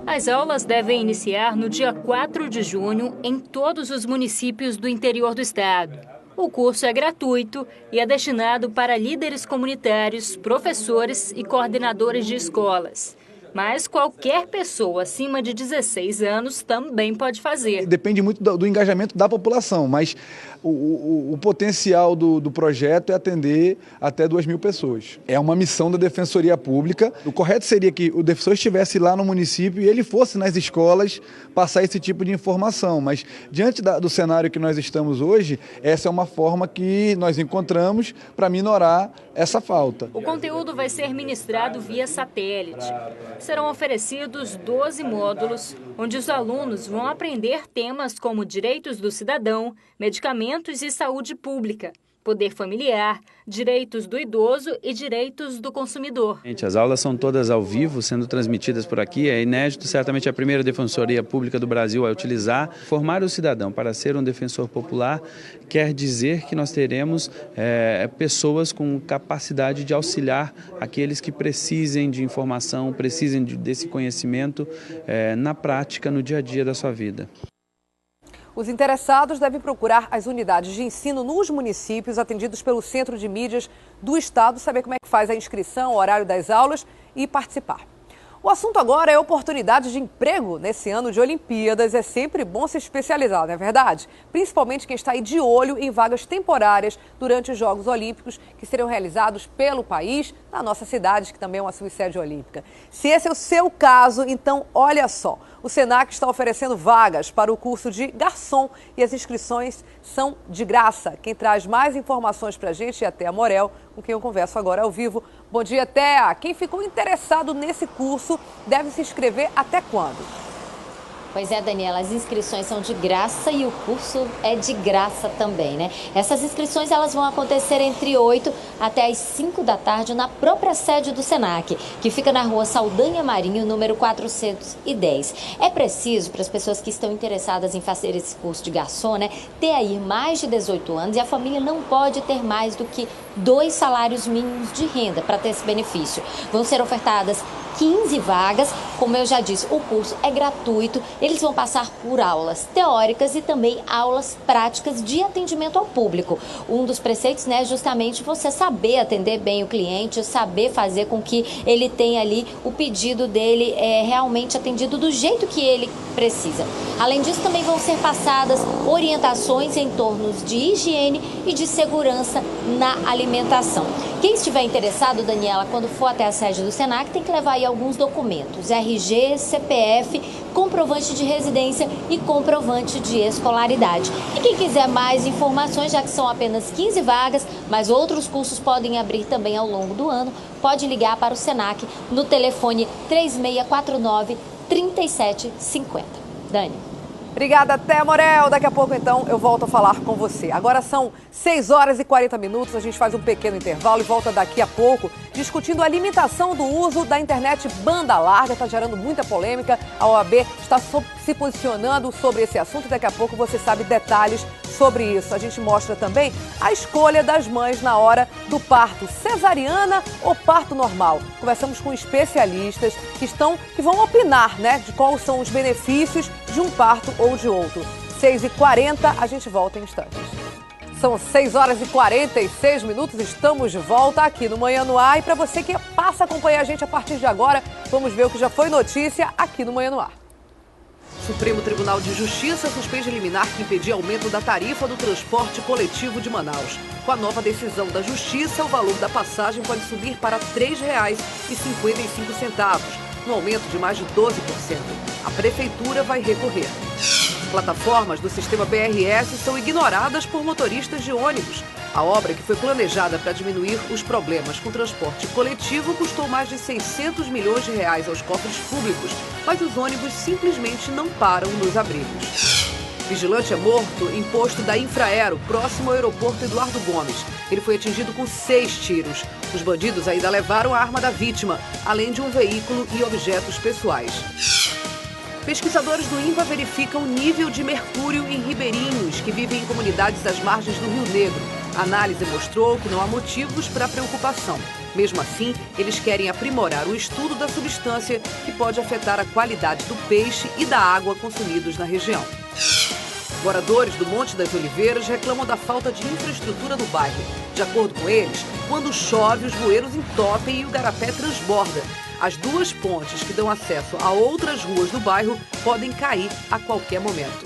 As aulas devem iniciar no dia 4 de junho em todos os municípios do interior do estado. O curso é gratuito e é destinado para líderes comunitários, professores e coordenadores de escolas. Mas qualquer pessoa acima de 16 anos também pode fazer. Depende muito do engajamento da população, mas o potencial do projeto é atender até 2.000 pessoas. É uma missão da Defensoria Pública. O correto seria que o defensor estivesse lá no município e ele fosse nas escolas passar esse tipo de informação. Mas diante do cenário que nós estamos hoje, essa é uma forma que nós encontramos para minorar essa falta. O conteúdo vai ser ministrado via satélite. Serão oferecidos 12 módulos, onde os alunos vão aprender temas como direitos do cidadão, medicamentos e saúde pública, poder familiar, direitos do idoso e direitos do consumidor. As aulas são todas ao vivo, sendo transmitidas por aqui. É inédito, certamente a primeira Defensoria Pública do Brasil a utilizar. Formar o cidadão para ser um defensor popular quer dizer que nós teremos pessoas com capacidade de auxiliar aqueles que precisem de informação, precisem desse conhecimento na prática, no dia a dia da sua vida. Os interessados devem procurar as unidades de ensino nos municípios atendidos pelo Centro de Mídias do Estado, saber como é que faz a inscrição, o horário das aulas e participar. O assunto agora é oportunidade de emprego nesse ano de Olimpíadas. É sempre bom se especializar, não é verdade? Principalmente quem está aí de olho em vagas temporárias durante os Jogos Olímpicos que serão realizados pelo país, na nossa cidade, que também é uma subsede olímpica. Se esse é o seu caso, então olha só. O Senac está oferecendo vagas para o curso de garçom e as inscrições são de graça. Quem traz mais informações para a gente é a Thea Morel, com quem eu converso agora ao vivo. Bom dia, Thea. Quem ficou interessado nesse curso deve se inscrever até quando? Pois é, Daniela, as inscrições são de graça e o curso é de graça também, né? Essas inscrições elas vão acontecer entre 8 até as 5 da tarde na própria sede do Senac, que fica na rua Saldanha Marinho, número 410. É preciso, para as pessoas que estão interessadas em fazer esse curso de garçom, né, ter aí mais de 18 anos e a família não pode ter mais do que 2 salários mínimos de renda para ter esse benefício. Vão ser ofertadas 15 vagas, como eu já disse, o curso é gratuito, eles vão passar por aulas teóricas e também aulas práticas de atendimento ao público. Um dos preceitos, né, é justamente você saber atender bem o cliente, saber fazer com que ele tenha ali o pedido dele realmente atendido do jeito que ele precisa. Além disso, também vão ser passadas orientações em torno de higiene e de segurança na alimentação. Quem estiver interessado, Daniela, quando for até a sede do Senac, tem que levar aí alguns documentos, RG, CPF, comprovante de residência e comprovante de escolaridade. E quem quiser mais informações, já que são apenas 15 vagas, mas outros cursos podem abrir também ao longo do ano, pode ligar para o Senac no telefone 3649-3750. Dani. Obrigada, Thea Morel. Daqui a pouco, então, eu volto a falar com você. Agora são 6 horas e 40 minutos, a gente faz um pequeno intervalo e volta daqui a pouco discutindo a limitação do uso da internet banda larga. Está gerando muita polêmica. A OAB está se posicionando sobre esse assunto e daqui a pouco você sabe detalhes sobre isso. A gente mostra também a escolha das mães na hora do parto, cesariana ou parto normal. Conversamos com especialistas que vão opinar, né, de quais são os benefícios de um parto ou de outro. 6h40, a gente volta em instantes. São 6 horas e 46 minutos, estamos de volta aqui no Manhã no Ar. E para você que passa a acompanhar a gente a partir de agora, vamos ver o que já foi notícia aqui no Manhã no Ar. Supremo Tribunal de Justiça suspende liminar que impedia aumento da tarifa do transporte coletivo de Manaus. Com a nova decisão da Justiça, o valor da passagem pode subir para R$ 3,55, um aumento de mais de 12%. A Prefeitura vai recorrer. Plataformas do sistema BRS são ignoradas por motoristas de ônibus. A obra, que foi planejada para diminuir os problemas com transporte coletivo, custou mais de R$ 600 milhões aos cofres públicos, mas os ônibus simplesmente não param nos abrigos. Vigilante é morto em posto da Infraero, próximo ao aeroporto Eduardo Gomes. Ele foi atingido com 6 tiros. Os bandidos ainda levaram a arma da vítima, além de um veículo e objetos pessoais. Pesquisadores do INPA verificam o nível de mercúrio em ribeirinhos que vivem em comunidades às margens do Rio Negro. A análise mostrou que não há motivos para preocupação. Mesmo assim, eles querem aprimorar o estudo da substância que pode afetar a qualidade do peixe e da água consumidos na região. Moradores do Monte das Oliveiras reclamam da falta de infraestrutura do bairro. De acordo com eles, quando chove, os bueiros entopem e o garapé transborda. As duas pontes que dão acesso a outras ruas do bairro podem cair a qualquer momento.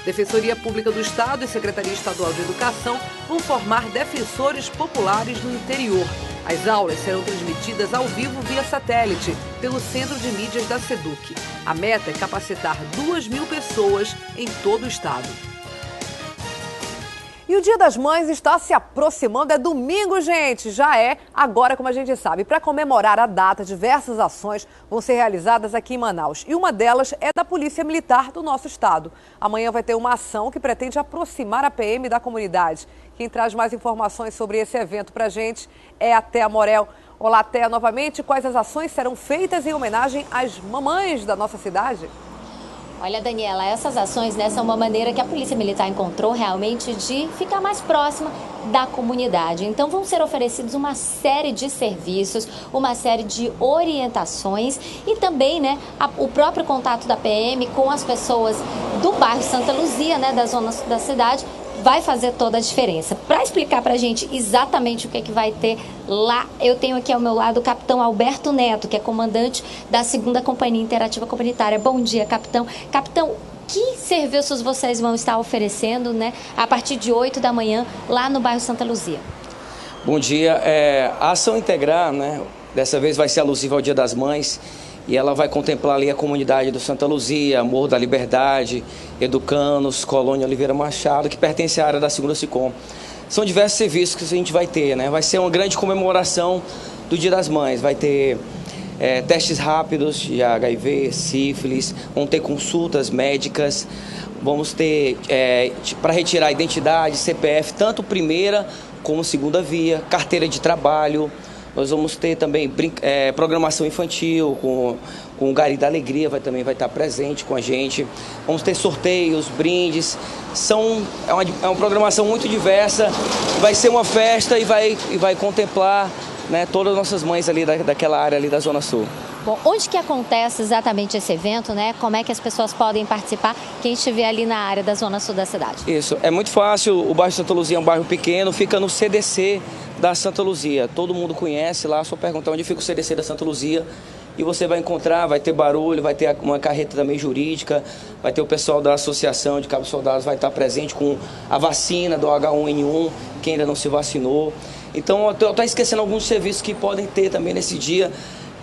Defensoria Pública do Estado e Secretaria Estadual de Educação vão formar defensores populares no interior. As aulas serão transmitidas ao vivo via satélite pelo Centro de Mídias da SEDUC. A meta é capacitar 2.000 pessoas em todo o estado. E o Dia das Mães está se aproximando, é domingo, gente, já é agora, como a gente sabe. Para comemorar a data, diversas ações vão ser realizadas aqui em Manaus. E uma delas é da Polícia Militar do nosso estado. Amanhã vai ter uma ação que pretende aproximar a PM da comunidade. Quem traz mais informações sobre esse evento para a gente é a Thea Morel. Olá, Thea, novamente, quais as ações serão feitas em homenagem às mamães da nossa cidade? Olha, Daniela, essas ações, né, são uma maneira que a Polícia Militar encontrou realmente de ficar mais próxima da comunidade. Então vão ser oferecidos uma série de serviços, uma série de orientações e também, né, o próprio contato da PM com as pessoas do bairro Santa Luzia, né, da zona sul da cidade, vai fazer toda a diferença. Para explicar para a gente exatamente o que vai ter lá, eu tenho aqui ao meu lado o capitão Alberto Neto, que é comandante da 2ª Companhia Interativa Comunitária. Bom dia, capitão. Capitão, que serviços vocês vão estar oferecendo, né, a partir de 8 da manhã, lá no bairro Santa Luzia? Bom dia. A ação integrar, né, dessa vez vai ser alusiva ao Dia das Mães, e ela vai contemplar ali a comunidade do Santa Luzia, Morro da Liberdade, Educanos, Colônia Oliveira Machado, que pertence à área da 2ª SICOM. São diversos serviços que a gente vai ter, né? Vai ser uma grande comemoração do Dia das Mães. Vai ter testes rápidos de HIV, sífilis, vão ter consultas médicas, vamos ter para retirar identidade, CPF, tanto primeira como segunda via, carteira de trabalho. Nós vamos ter também programação infantil, com o Gari da Alegria também vai estar presente com a gente. Vamos ter sorteios, brindes. É uma programação muito diversa. Vai ser uma festa e vai contemplar, né, todas as nossas mães ali daquela área ali da Zona Sul. Bom, onde que acontece exatamente esse evento, né? Como é que as pessoas podem participar, quem estiver ali na área da Zona Sul da cidade? Isso, é muito fácil. O bairro Santa Luzia é um bairro pequeno, fica no CDC da Santa Luzia. Todo mundo conhece lá, só perguntar onde fica o CDC da Santa Luzia e você vai encontrar, vai ter barulho, vai ter uma carreta também jurídica, vai ter o pessoal da Associação de Cabos Soldados, vai estar presente com a vacina do H1N1, quem ainda não se vacinou. Então, eu estou esquecendo alguns serviços que podem ter também nesse dia,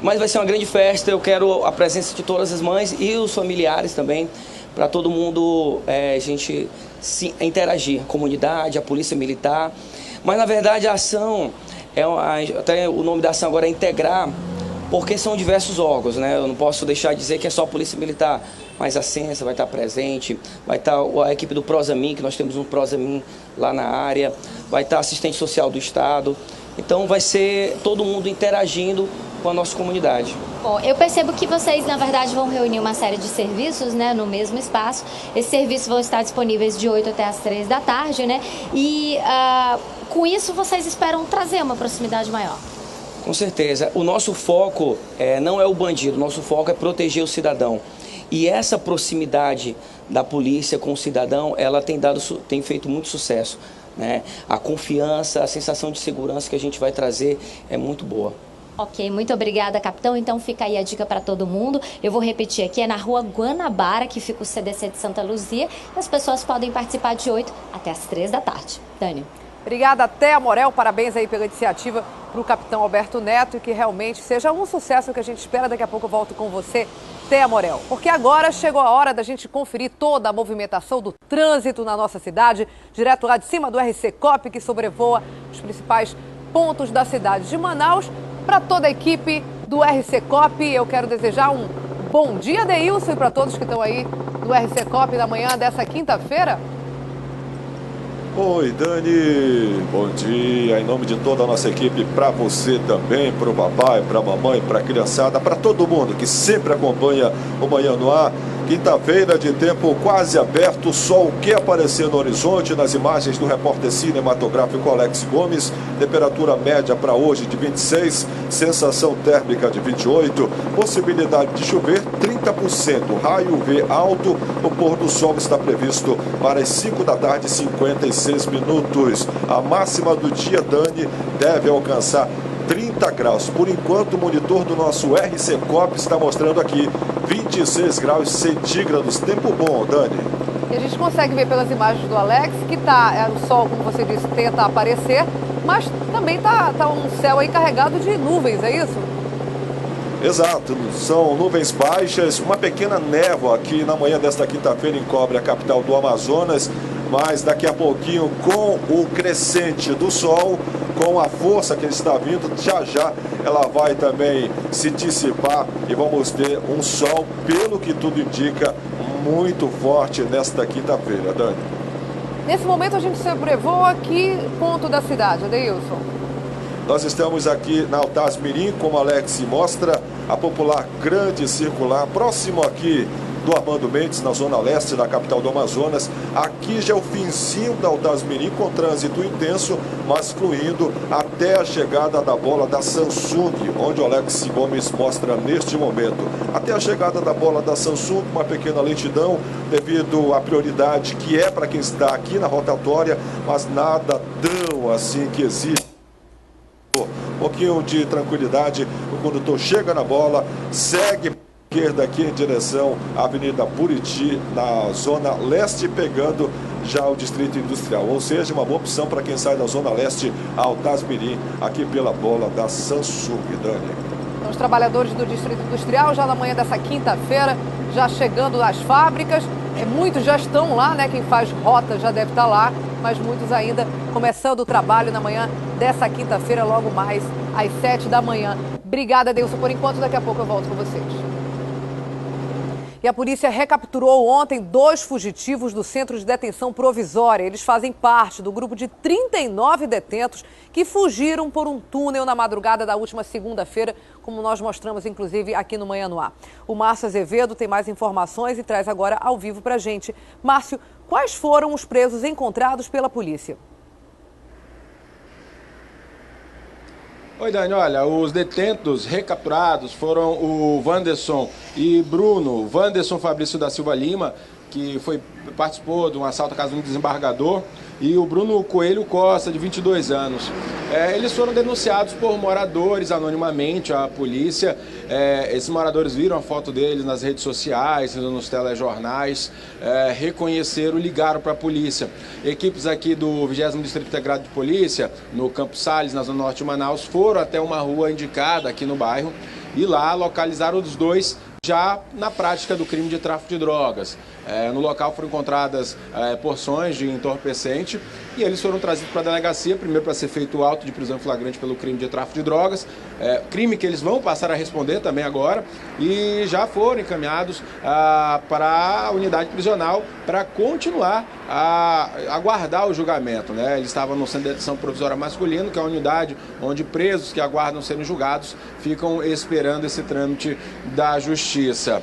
mas vai ser uma grande festa. Eu quero a presença de todas as mães e os familiares também, para todo mundo a gente se interagir, a comunidade, a Polícia Militar. Mas, na verdade, a ação, até o nome da ação agora é integrar, porque são diversos órgãos, né? Eu não posso deixar de dizer que é só a Polícia Militar, mas a Ciência vai estar presente, vai estar a equipe do Prosamin, que nós temos um Prosamin lá na área, vai estar a assistente social do Estado. Então vai ser todo mundo interagindo com a nossa comunidade. Bom, eu percebo que vocês, na verdade, vão reunir uma série de serviços, né, no mesmo espaço. Esses serviços vão estar disponíveis de 8 até as 3 da tarde, né? E com isso vocês esperam trazer uma proximidade maior? Com certeza. O nosso foco não é o bandido, o nosso foco é proteger o cidadão. E essa proximidade da polícia com o cidadão, ela tem feito muito sucesso, né? A confiança, a sensação de segurança que a gente vai trazer é muito boa. Ok, muito obrigada, capitão. Então fica aí a dica para todo mundo. Eu vou repetir aqui, é na rua Guanabara, que fica o CDC de Santa Luzia. As pessoas podem participar de 8 até as 3 da tarde. Dani. Obrigada, Thea Morel. Parabéns aí pela iniciativa para o capitão Alberto Neto e que realmente seja um sucesso que a gente espera. Daqui a pouco eu volto com você, Thea Morel. Porque agora chegou a hora da gente conferir toda a movimentação do trânsito na nossa cidade, direto lá de cima do RC Cop, que sobrevoa os principais pontos da cidade de Manaus. Para toda a equipe do RC Cop, eu quero desejar um bom dia, Deilson, e para todos que estão aí do RC Cop na manhã dessa quinta-feira. Oi, Dani, bom dia, em nome de toda a nossa equipe, para você também, para o papai, para a mamãe, para a criançada, para todo mundo que sempre acompanha o Manhã no Ar. Quinta-feira de tempo quase aberto, sol que aparecer no horizonte nas imagens do repórter cinematográfico Alex Gomes. Temperatura média para hoje de 26, sensação térmica de 28, possibilidade de chover 30%, raio UV alto. O pôr do sol está previsto para as 5 da tarde, 56 minutos. A máxima do dia, Dani, deve alcançar 30 graus. Por enquanto, o monitor do nosso RC Cop está mostrando aqui 26 graus centígrados. Tempo bom, Dani. E a gente consegue ver pelas imagens do Alex que o sol, como você disse, tenta aparecer, mas também tá um céu aí carregado de nuvens, é isso? Exato, são nuvens baixas, uma pequena névoa aqui na manhã desta quinta-feira encobre a capital do Amazonas, mas daqui a pouquinho, com o crescente do sol, com a força que ele está vindo, já ela vai também se dissipar e vamos ter um sol, pelo que tudo indica, muito forte nesta quinta-feira, Dani. Nesse momento a gente sobrevoa que ponto da cidade, Adeilson? Nós estamos aqui na Altaz Mirim, como Alex mostra, a popular Grande Circular, próximo aqui do Armando Mendes, na zona leste da capital do Amazonas. Aqui já é o finzinho da Altaz Mirim, com trânsito intenso, mas fluindo até a chegada da bola da Samsung, onde o Alex Gomes mostra neste momento. Até a chegada da bola da Samsung, uma pequena lentidão, devido à prioridade que é para quem está aqui na rotatória, mas nada tão assim que existe. Um pouquinho de tranquilidade, o condutor chega na bola, segue esquerda aqui em direção à Avenida Buriti, na zona leste, pegando já o Distrito Industrial. Ou seja, uma boa opção para quem sai da zona leste ao Altaz Mirim, aqui pela bola da Samsung, Dani. Os trabalhadores do Distrito Industrial já na manhã dessa quinta-feira, já chegando nas fábricas. Muitos já estão lá, né? Quem faz rota já deve estar lá, mas muitos ainda começando o trabalho na manhã dessa quinta-feira, logo mais às 7 da manhã. Obrigada, Deilson, por enquanto. Daqui a pouco eu volto com vocês. E a polícia recapturou ontem 2 fugitivos do Centro de Detenção Provisória. Eles fazem parte do grupo de 39 detentos que fugiram por um túnel na madrugada da última segunda-feira, como nós mostramos, inclusive, aqui no Manhã no Ar. O Márcio Azevedo tem mais informações e traz agora ao vivo pra gente. Márcio, quais foram os presos encontrados pela polícia? Oi, Dani, olha, os detentos recapturados foram o Wanderson e Bruno. Wanderson Fabrício da Silva Lima, que participou de um assalto à casa de um desembargador, e o Bruno Coelho Costa, de 22 anos. Eles foram denunciados por moradores anonimamente à polícia. Esses moradores viram a foto deles nas redes sociais, nos telejornais, reconheceram e ligaram para a polícia. Equipes aqui do 20º Distrito Integrado de Polícia, no Campo Salles, na zona norte de Manaus, foram até uma rua indicada aqui no bairro e lá localizaram os dois já na prática do crime de tráfico de drogas. No local foram encontradas porções de entorpecente e eles foram trazidos para a delegacia, primeiro para ser feito o auto de prisão em flagrante pelo crime de tráfico de drogas, crime que eles vão passar a responder também agora, e já foram encaminhados para a unidade prisional para continuar a aguardar o julgamento, né? Eles estavam no Centro de Detenção Provisória Masculino, que é a unidade onde presos que aguardam serem julgados ficam esperando esse trâmite da justiça.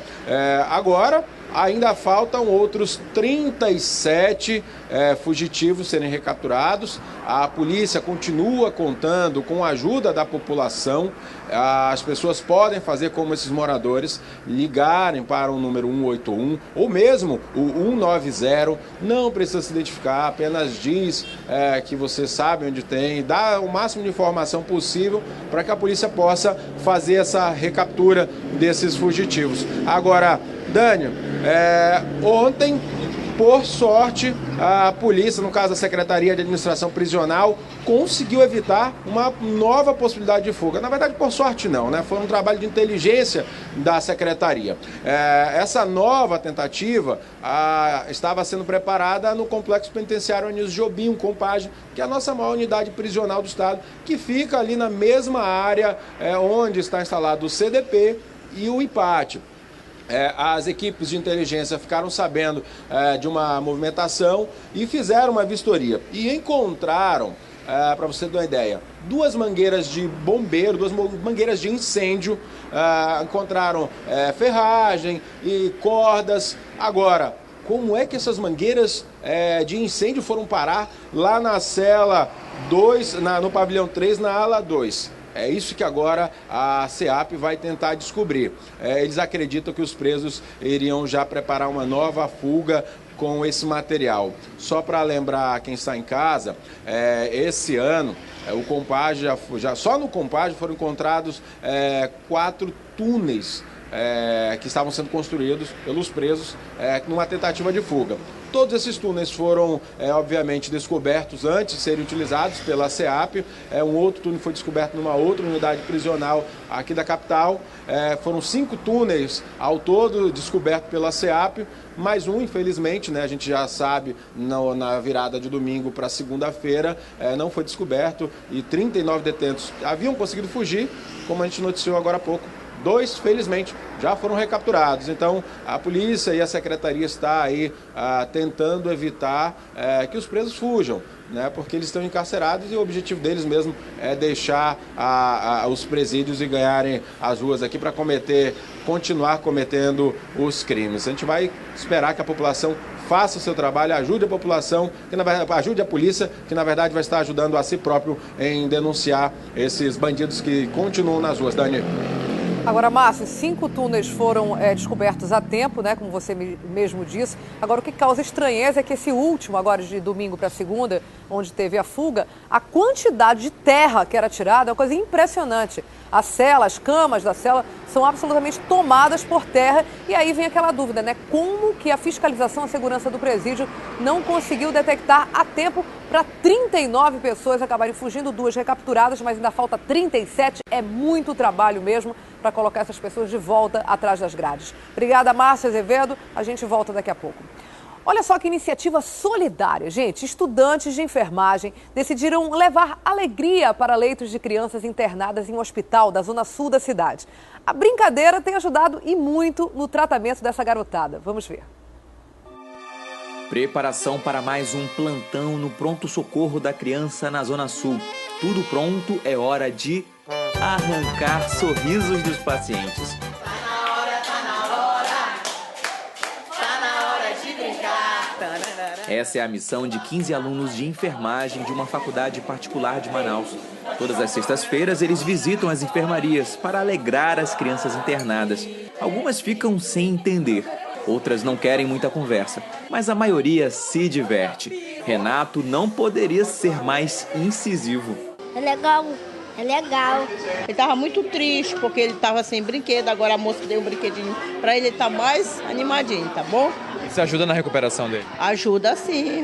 Agora, ainda faltam outros 37 fugitivos serem recapturados. A polícia continua contando com a ajuda da população. As pessoas podem fazer como esses moradores, ligarem para o número 181 ou mesmo o 190. Não precisa se identificar, apenas diz que você sabe onde tem, dá o máximo de informação possível para que a polícia possa fazer essa recaptura desses fugitivos. Agora, Dani, ontem, por sorte, a polícia, no caso a Secretaria de Administração Prisional, conseguiu evitar uma nova possibilidade de fuga. Na verdade, por sorte não, né? Foi um trabalho de inteligência da Secretaria. Essa nova tentativa estava sendo preparada no Complexo Penitenciário Anísio Jobim, Compage, que é a nossa maior unidade prisional do Estado, que fica ali na mesma área onde está instalado o CDP e o IPAT. as equipes de inteligência ficaram sabendo de uma movimentação e fizeram uma vistoria. E encontraram, para você ter uma ideia, 2 mangueiras de bombeiro, 2 mangueiras de incêndio, encontraram ferragem e cordas. Agora, como é que essas mangueiras de incêndio foram parar lá na cela 2, no pavilhão 3, na ala 2? É isso que agora a SEAP vai tentar descobrir. Eles acreditam que os presos iriam já preparar uma nova fuga com esse material. Só para lembrar quem está em casa, esse ano o Compage só no Compage foram encontrados 4 túneis que estavam sendo construídos pelos presos numa tentativa de fuga. Todos esses túneis foram, obviamente, descobertos antes de serem utilizados pela SEAP. Um outro túnel foi descoberto numa outra unidade prisional aqui da capital. Foram 5 túneis ao todo descobertos pela SEAP, mais um, infelizmente, a gente já sabe, na virada de domingo para segunda-feira, não foi descoberto e 39 detentos haviam conseguido fugir, como a gente noticiou agora há pouco. 2, felizmente, já foram recapturados. Então, a polícia e a secretaria está aí tentando evitar que os presos fujam, porque eles estão encarcerados e o objetivo deles mesmo é deixar os presídios e ganharem as ruas aqui para continuar cometendo os crimes. A gente vai esperar que a população faça o seu trabalho, ajude a população, ajude a polícia, que na verdade vai estar ajudando a si próprio em denunciar esses bandidos que continuam nas ruas. Dani. Agora, Márcio, 5 túneis foram descobertos a tempo, como você mesmo disse. Agora, o que causa estranheza é que esse último, agora de domingo para segunda, onde teve a fuga, a quantidade de terra que era tirada é uma coisa impressionante. A cela, as camas da cela são absolutamente tomadas por terra. E aí vem aquela dúvida, como que a fiscalização e segurança do presídio não conseguiu detectar a tempo para 39 pessoas acabarem fugindo, 2 recapturadas, mas ainda falta 37. É muito trabalho mesmo para colocar essas pessoas de volta atrás das grades. Obrigada, Márcia Azevedo. A gente volta daqui a pouco. Olha só que iniciativa solidária, gente. Estudantes de enfermagem decidiram levar alegria para leitos de crianças internadas em um hospital da zona sul da cidade. A brincadeira tem ajudado e muito no tratamento dessa garotada. Vamos ver. Preparação para mais um plantão no pronto-socorro da criança na Zona Sul. Tudo pronto, é hora de arrancar sorrisos dos pacientes. Essa é a missão de 15 alunos de enfermagem de uma faculdade particular de Manaus. Todas as sextas-feiras eles visitam as enfermarias para alegrar as crianças internadas. Algumas ficam sem entender, outras não querem muita conversa, mas a maioria se diverte. Renato não poderia ser mais incisivo. É legal. É legal. Ele estava muito triste porque ele estava sem brinquedo, agora a moça deu um brinquedinho para ele estar mais animadinho, tá bom? Isso ajuda na recuperação dele? Ajuda sim,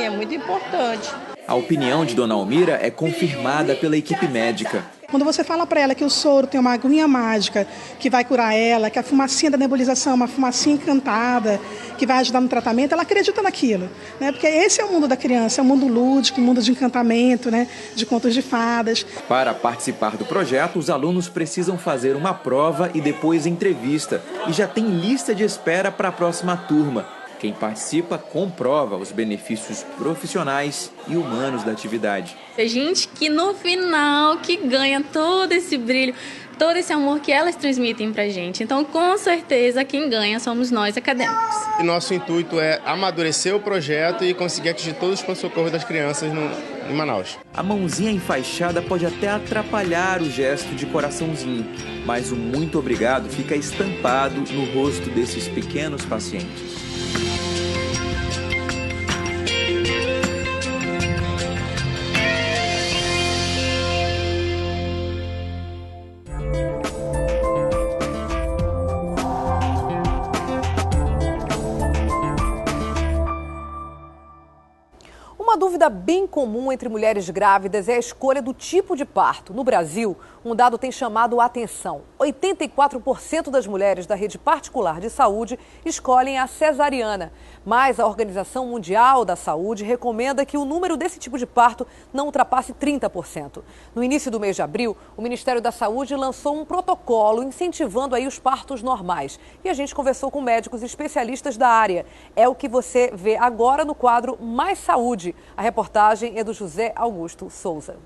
é muito importante. A opinião de Dona Almira é confirmada pela equipe médica. Quando você fala para ela que o soro tem uma aguinha mágica que vai curar ela, que a fumacinha da nebulização é uma fumacinha encantada, que vai ajudar no tratamento, ela acredita naquilo, Porque esse é o mundo da criança, é um mundo lúdico, um mundo de encantamento, de contos de fadas. Para participar do projeto, os alunos precisam fazer uma prova e depois entrevista. E já tem lista de espera para a próxima turma. Quem participa comprova os benefícios profissionais e humanos da atividade. Tem gente que no final que ganha todo esse brilho, todo esse amor que elas transmitem pra gente. Então, com certeza, quem ganha somos nós, acadêmicos. E nosso intuito é amadurecer o projeto e conseguir atingir todos os pronto-socorros das crianças em Manaus. A mãozinha enfaixada pode até atrapalhar o gesto de coraçãozinho, mas o muito obrigado fica estampado no rosto desses pequenos pacientes. dúvida bem comum entre mulheres grávidas é a escolha do tipo de parto. No Brasil, um dado tem chamado a atenção. 84% das mulheres da rede particular de saúde escolhem a cesariana. Mas a Organização Mundial da Saúde recomenda que o número desse tipo de parto não ultrapasse 30%. No início do mês de abril, o Ministério da Saúde lançou um protocolo incentivando aí os partos normais. E a gente conversou com médicos especialistas da área. É o que você vê agora no quadro Mais Saúde. A reportagem é do José Augusto Souza.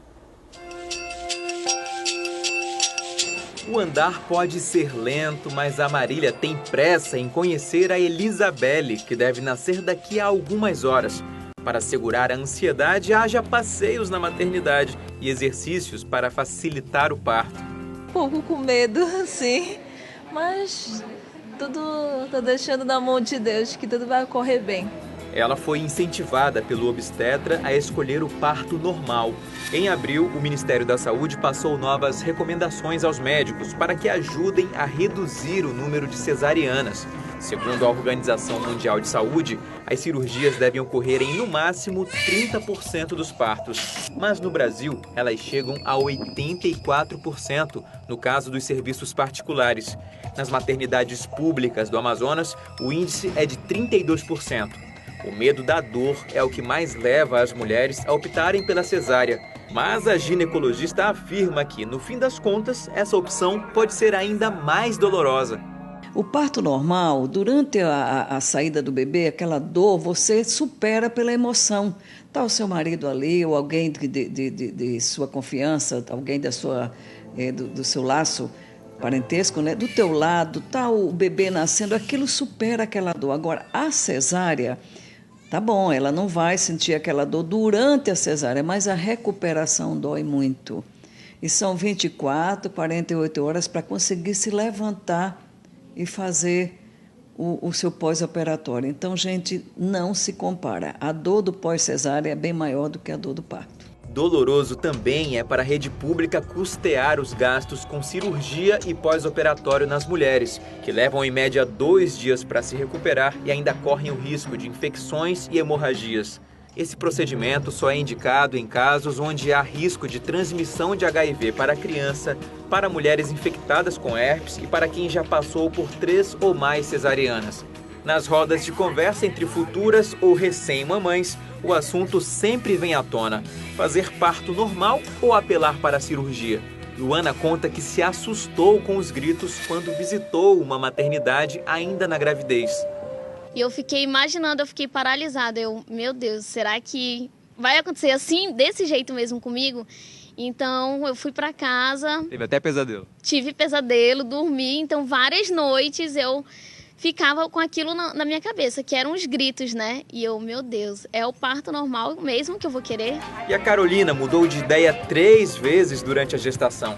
O andar pode ser lento, mas a Marília tem pressa em conhecer a Elisabelle, que deve nascer daqui a algumas horas. Para segurar a ansiedade, haja passeios na maternidade e exercícios para facilitar o parto. Um pouco com medo, sim, mas tudo tô deixando na mão de Deus, que tudo vai correr bem. Ela foi incentivada pelo obstetra a escolher o parto normal. Em abril, o Ministério da Saúde passou novas recomendações aos médicos para que ajudem a reduzir o número de cesarianas. Segundo a Organização Mundial de Saúde, as cirurgias devem ocorrer em no máximo 30% dos partos. Mas no Brasil, elas chegam a 84% no caso dos serviços particulares. Nas maternidades públicas do Amazonas, o índice é de 32%. O medo da dor é o que mais leva as mulheres a optarem pela cesárea. Mas a ginecologista afirma que, no fim das contas, essa opção pode ser ainda mais dolorosa. O parto normal, durante a saída do bebê, aquela dor, você supera pela emoção. Está o seu marido ali, ou alguém de sua confiança, alguém da do seu laço parentesco, né? Do teu lado, está o bebê nascendo, aquilo supera aquela dor. Agora, a cesárea, tá bom, ela não vai sentir aquela dor durante a cesárea, mas a recuperação dói muito. E são 24, 48 horas para conseguir se levantar e fazer o seu pós-operatório. Então, gente, não se compara. A dor do pós-cesárea é bem maior do que a dor do parto. Doloroso também é para a rede pública custear os gastos com cirurgia e pós-operatório nas mulheres, que levam em média 2 dias para se recuperar e ainda correm o risco de infecções e hemorragias. Esse procedimento só é indicado em casos onde há risco de transmissão de HIV para a criança, para mulheres infectadas com herpes e para quem já passou por 3 ou mais cesarianas. Nas rodas de conversa entre futuras ou recém-mamães, o assunto sempre vem à tona: fazer parto normal ou apelar para a cirurgia? Luana conta que se assustou com os gritos quando visitou uma maternidade ainda na gravidez. E eu fiquei imaginando, eu fiquei paralisada. Meu Deus, será que vai acontecer assim, desse jeito mesmo comigo? Então eu fui para casa. Teve até pesadelo. Tive pesadelo, dormi. Então várias noites eu ficava com aquilo na minha cabeça, que eram os gritos, né? E eu, meu Deus, é o parto normal mesmo que eu vou querer? E a Carolina mudou de ideia 3 vezes durante a gestação.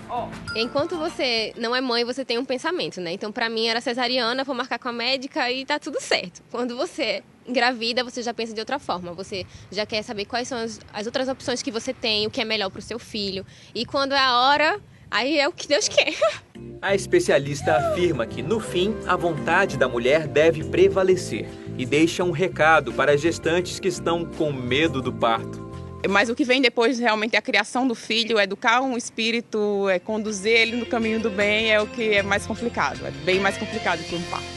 Enquanto você não é mãe, você tem um pensamento, né? Então, pra mim, era cesariana, vou marcar com a médica e tá tudo certo. Quando você engravida, você já pensa de outra forma. Você já quer saber quais são as outras opções que você tem, o que é melhor pro seu filho. E quando é a hora, aí é o que Deus quer. A especialista afirma que, no fim, a vontade da mulher deve prevalecer e deixa um recado para as gestantes que estão com medo do parto. Mas o que vem depois realmente é a criação do filho, educar um espírito, conduzir ele no caminho do bem é o que é mais complicado, é bem mais complicado que um parto.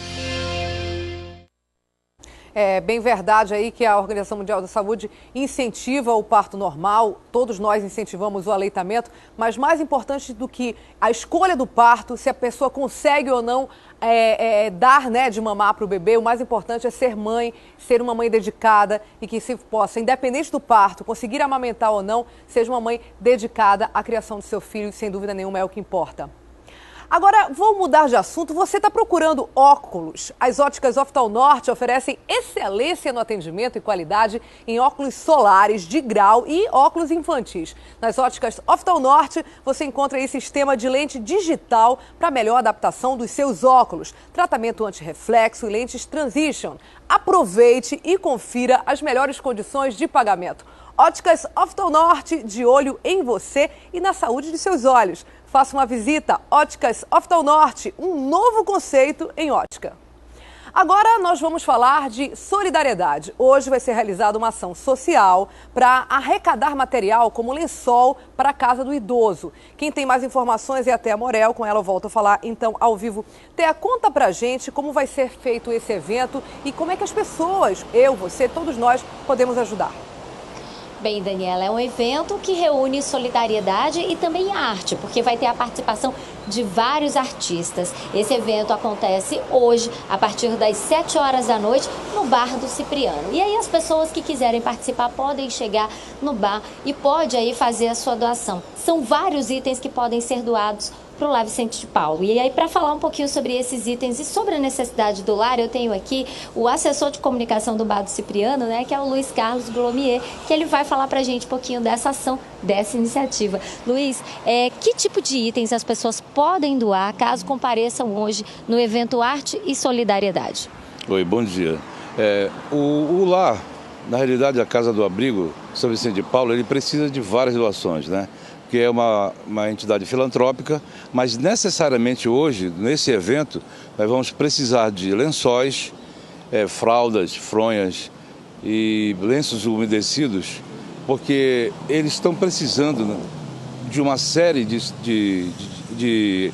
É bem verdade aí que a Organização Mundial da Saúde incentiva o parto normal, todos nós incentivamos o aleitamento, mas mais importante do que a escolha do parto, se a pessoa consegue ou não dar, né, de mamar para o bebê, o mais importante é ser mãe, ser uma mãe dedicada e que se possa, independente do parto, conseguir amamentar ou não, seja uma mãe dedicada à criação do seu filho, sem dúvida nenhuma é o que importa. Agora, vou mudar de assunto. Você está procurando óculos? As óticas Oftalnorte oferecem excelência no atendimento e qualidade em óculos solares de grau e óculos infantis. Nas óticas Oftalnorte, você encontra aí sistema de lente digital para melhor adaptação dos seus óculos, tratamento anti-reflexo e lentes Transition. Aproveite e confira as melhores condições de pagamento. Óticas Oftalnorte, de olho em você e na saúde de seus olhos. Faça uma visita. Óticas Oftalnorte, um novo conceito em ótica. Agora nós vamos falar de solidariedade. Hoje vai ser realizada uma ação social para arrecadar material como lençol para a casa do idoso. Quem tem mais informações é a Thea Morel, com ela eu volto a falar então ao vivo. Thea, conta pra gente como vai ser feito esse evento e como é que as pessoas, eu, você, todos nós, podemos ajudar. Bem, Daniela, é um evento que reúne solidariedade e também arte, porque vai ter a participação de vários artistas. Esse evento acontece hoje, a partir das 7 horas da noite, no Bar do Cipriano. E aí as pessoas que quiserem participar podem chegar no bar e pode aí fazer a sua doação. São vários itens que podem ser doados para o Lar Vicente de Paulo. E aí, para falar um pouquinho sobre esses itens e sobre a necessidade do lar, eu tenho aqui o assessor de comunicação do Bar do Cipriano, né, que é o Luiz Carlos Glomier, que ele vai falar para a gente um pouquinho dessa ação, dessa iniciativa. Luiz, que tipo de itens as pessoas podem doar caso compareçam hoje no evento Arte e Solidariedade? Oi, bom dia. O lar, na realidade, a Casa do Abrigo São Vicente de Paulo, ele precisa de várias doações, né? Que é uma entidade filantrópica, mas necessariamente hoje, nesse evento, nós vamos precisar de lençóis, fraldas, fronhas e lenços umedecidos, porque eles estão precisando, né, de uma série de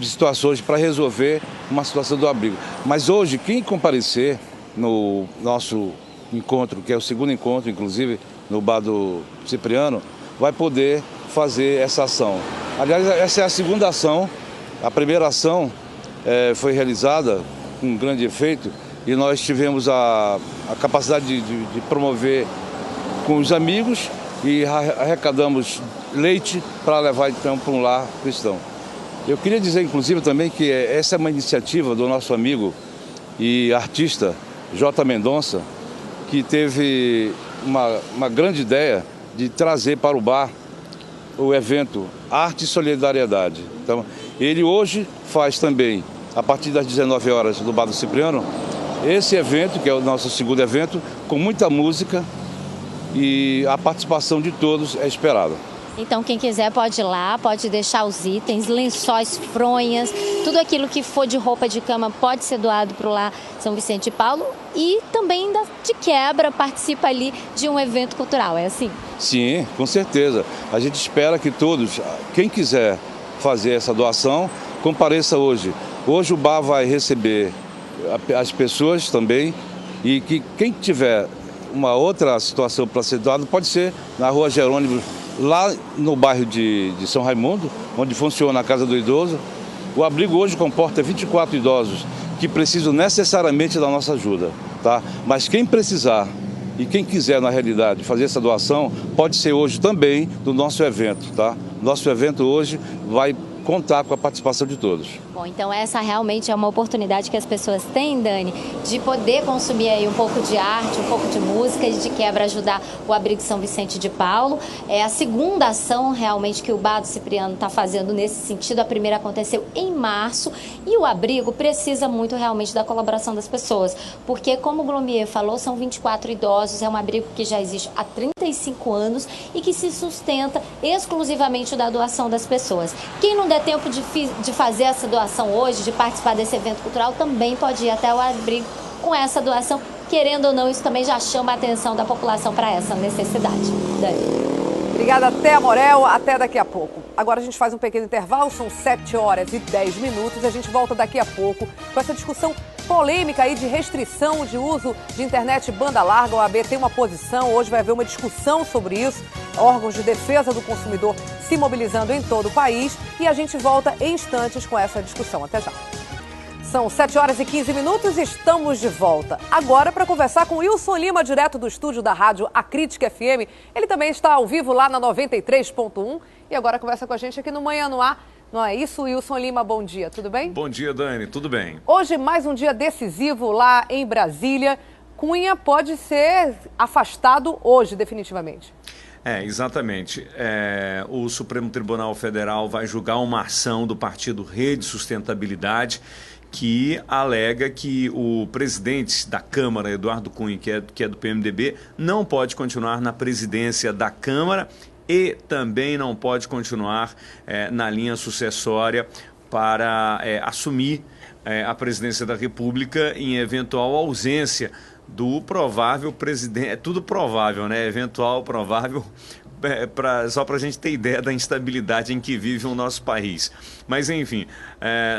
situações para resolver uma situação do abrigo. Mas hoje, quem comparecer no nosso encontro, que é o segundo encontro, inclusive, no Bar do Cipriano, vai poder fazer essa ação. Aliás, essa é a segunda ação. A primeira ação foi realizada com um grande efeito e nós tivemos a capacidade de promover com os amigos e arrecadamos leite para levar então para um lar cristão. Eu queria dizer, inclusive, também que essa é uma iniciativa do nosso amigo e artista J. Mendonça, que teve uma grande ideia de trazer para o bar o evento Arte e Solidariedade. Então, ele hoje faz também, a partir das 19 horas do Bar do Cipriano, esse evento, que é o nosso segundo evento, com muita música e a participação de todos é esperada. Então, quem quiser pode ir lá, pode deixar os itens, lençóis, fronhas, tudo aquilo que for de roupa de cama pode ser doado para o Lar São Vicente de Paulo e também, de quebra, participa ali de um evento cultural, é assim? Sim, com certeza. A gente espera que todos, quem quiser fazer essa doação, compareça hoje. Hoje o bar vai receber as pessoas também e que quem tiver uma outra situação para ser doado pode ser na Rua Jerônimo, lá no bairro de São Raimundo, onde funciona a Casa do Idoso. O abrigo hoje comporta 24 idosos que precisam necessariamente da nossa ajuda, tá? Mas quem precisar e quem quiser, na realidade, fazer essa doação, pode ser hoje também do nosso evento, tá? Nosso evento hoje vai contar com a participação de todos. Bom, então essa realmente é uma oportunidade que as pessoas têm, Dani, de poder consumir aí um pouco de arte, um pouco de música e de quebra ajudar o Abrigo São Vicente de Paulo. É a segunda ação realmente que o Bar do Cipriano está fazendo nesse sentido. A primeira aconteceu em março e o abrigo precisa muito realmente da colaboração das pessoas, porque como o Glomier falou, são 24 idosos, é um abrigo que já existe há 35 anos e que se sustenta exclusivamente da doação das pessoas. Quem não der tempo de fazer essa doação hoje, de participar desse evento cultural, também pode ir até o abrigo com essa doação. Querendo ou não, isso também já chama a atenção da população para essa necessidade. Dani. Obrigada, Thea Morel. Até daqui a pouco. Agora a gente faz um pequeno intervalo, são 7 horas e 10 minutos. A gente volta daqui a pouco com essa discussão polêmica aí de restrição de uso de internet banda larga. O OAB tem uma posição, hoje vai haver uma discussão sobre isso. Órgãos de defesa do consumidor se mobilizando em todo o país. E a gente volta em instantes com essa discussão. Até já. São 7 horas e 15 minutos e estamos de volta. Agora para conversar com Wilson Lima, direto do estúdio da rádio A Crítica FM. Ele também está ao vivo lá na 93.1 e agora conversa com a gente aqui no Manhã no Ar. Não é isso, Wilson Lima? Bom dia, tudo bem? Bom dia, Dani, tudo bem. Hoje mais um dia decisivo lá em Brasília. Cunha pode ser afastado hoje, definitivamente. Exatamente. O Supremo Tribunal Federal vai julgar uma ação do partido Rede Sustentabilidade que alega que o presidente da Câmara, Eduardo Cunha, que é do PMDB, não pode continuar na presidência da Câmara e também não pode continuar na linha sucessória para assumir a presidência da República em eventual ausência do provável presidente. É tudo provável, né? Eventual, provável, só para a gente ter ideia da instabilidade em que vive o nosso país. Mas, enfim,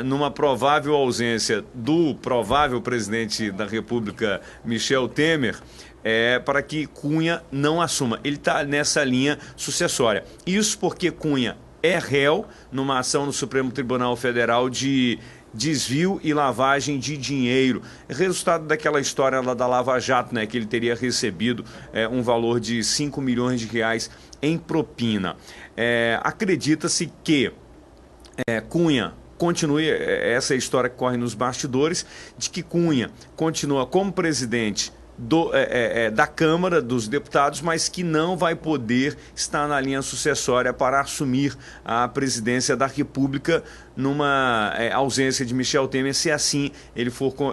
numa provável ausência do provável presidente da República, Michel Temer, para que Cunha não assuma. Ele está nessa linha sucessória. Isso porque Cunha é réu numa ação no Supremo Tribunal Federal de desvio e lavagem de dinheiro. Resultado daquela história lá da Lava Jato, né, que ele teria recebido um valor de 5 milhões de reais em propina. Acredita-se que Cunha continue, essa história que corre nos bastidores, de que Cunha continua como presidente da Câmara dos Deputados, mas que não vai poder estar na linha sucessória para assumir a presidência da República numa ausência de Michel Temer, se assim ele for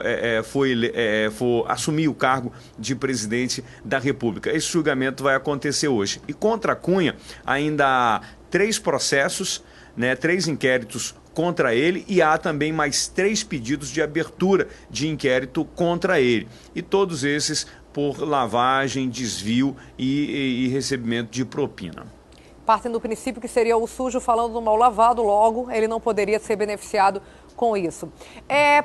assumir o cargo de presidente da República. Esse julgamento vai acontecer hoje. E contra Cunha ainda há 3 processos, 3 inquéritos contra ele, e há também mais 3 pedidos de abertura de inquérito contra ele. E todos esses por lavagem, desvio e recebimento de propina. Partem do princípio que seria o sujo falando do mal lavado, logo ele não poderia ser beneficiado com isso.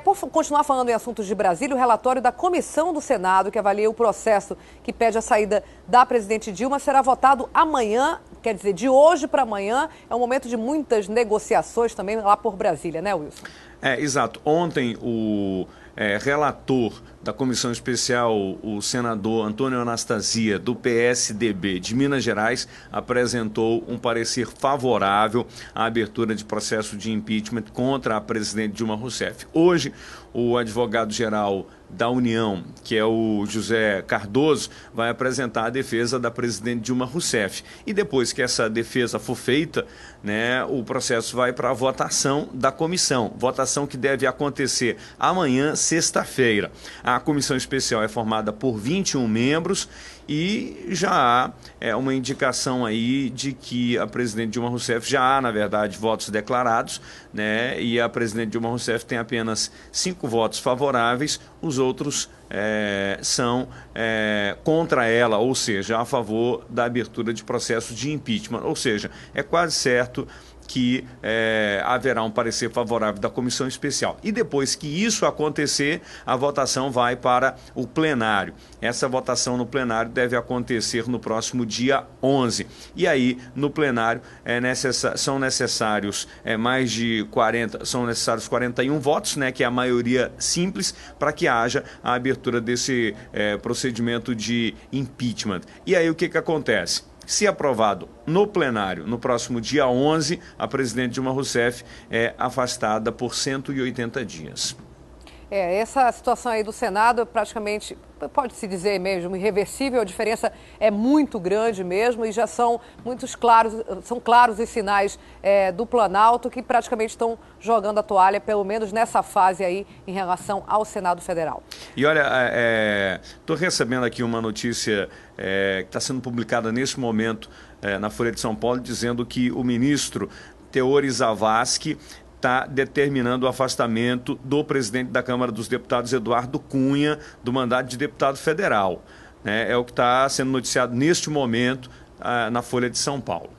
Por continuar falando em assuntos de Brasília, o relatório da Comissão do Senado, que avalia o processo que pede a saída da presidente Dilma, será votado amanhã, quer dizer, de hoje para amanhã. É um momento de muitas negociações também lá por Brasília, né, Wilson? Exato. Ontem o relator da Comissão Especial, o senador Antônio Anastasia, do PSDB de Minas Gerais, apresentou um parecer favorável à abertura de processo de impeachment contra a presidente Dilma Rousseff. Hoje, o advogado-geral da União, que é o José Cardoso, vai apresentar a defesa da presidente Dilma Rousseff. E depois que essa defesa for feita, o processo vai para a votação da comissão. Votação que deve acontecer amanhã, sexta-feira. A comissão especial é formada por 21 membros e já há uma indicação aí de que a presidente Dilma Rousseff já há, na verdade, votos declarados, e a presidente Dilma Rousseff tem apenas 5 votos favoráveis, os outros são contra ela, ou seja, a favor da abertura de processo de impeachment. Ou seja, é quase certo que haverá um parecer favorável da comissão especial. E depois que isso acontecer, a votação vai para o plenário. Essa votação no plenário deve acontecer no próximo dia 11. E aí, no plenário, são necessários mais de 41 votos, que é a maioria simples, para que haja a abertura desse procedimento de impeachment. E aí, o que acontece? Se aprovado no plenário, no próximo dia 11, a presidente Dilma Rousseff é afastada por 180 dias. Essa situação aí do Senado praticamente, pode-se dizer mesmo, irreversível. A diferença é muito grande mesmo e já são claros os sinais do Planalto que praticamente estão jogando a toalha, pelo menos nessa fase aí, em relação ao Senado Federal. E olha, estou recebendo aqui uma notícia que está sendo publicada nesse momento na Folha de São Paulo, dizendo que o ministro Teori Zavascki está determinando o afastamento do presidente da Câmara dos Deputados, Eduardo Cunha, do mandato de deputado federal. É o que está sendo noticiado neste momento na Folha de São Paulo.